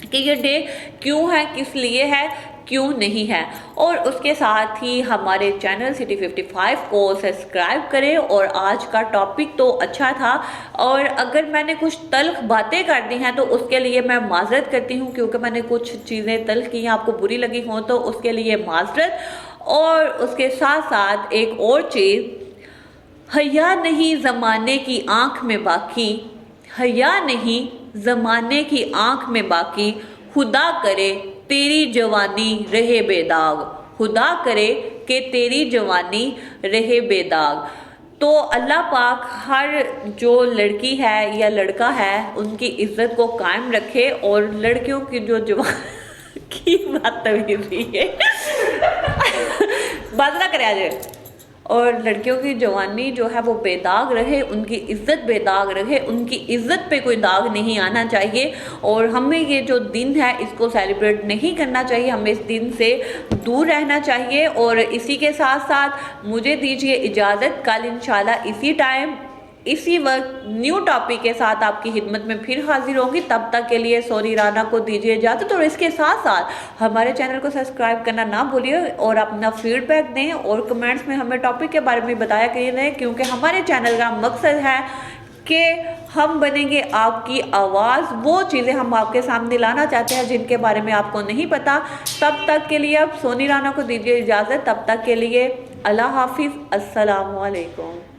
Speaker 1: कि ये डे क्यों है, किस लिए है। क्यों नहीं है। और उसके साथ ही हमारे चैनल सिटी 55 को सब्सक्राइब करें। और आज का टॉपिक तो अच्छा था, और अगर मैंने कुछ तल्ख बातें कर दी हैं तो उसके लिए मैं माजरत करती हूँ, क्योंकि मैंने कुछ चीज़ें तल्ख की हैं, आपको बुरी लगी हों तो उसके लिए माजरत। और उसके साथ साथ एक और चीज़, हया नहीं ज़माने की आँख में बाकी, हया नहीं ज़माने की आँख में बाकी, खुदा करे तेरी जवानी रहे बेदाग, खुदा करे कि तेरी जवानी रहे बेदाग। तो अल्लाह पाक हर जो लड़की है या लड़का है उनकी इज्जत को कायम रखे, और लड़कियों की जो जवान की बात तभी है बात ना करे आज, और लड़कियों की जवानी जो है वो बेदाग रहे, उनकी इज्जत बेदाग रहे, उनकी इज्जत पे कोई दाग नहीं आना चाहिए। और हमें ये जो दिन है इसको सेलिब्रेट नहीं करना चाहिए, हमें इस दिन से दूर रहना चाहिए। और इसी के साथ साथ मुझे दीजिए इजाज़त, कल इंशाल्लाह इसी टाइम इसी वक्त न्यू टॉपिक के साथ आपकी खिदमत में फिर हाजिर होंगी। तब तक के लिए सोनी राना को दीजिए इजाज़त, और इसके साथ साथ हमारे चैनल को सब्सक्राइब करना ना भूलिए, और अपना फीडबैक दें और कमेंट्स में हमें टॉपिक के बारे में बताया करिए, क्योंकि हमारे चैनल का मकसद है कि हम बनेंगे आपकी आवाज़, वो चीज़ें हम आपके सामने लाना चाहते हैं जिनके बारे में आपको नहीं पता। तब तक के लिए अब सोनी राना को दीजिए इजाज़त, तब तक के लिए अल्लाह हाफिज़, अस्सलाम वालेकुम।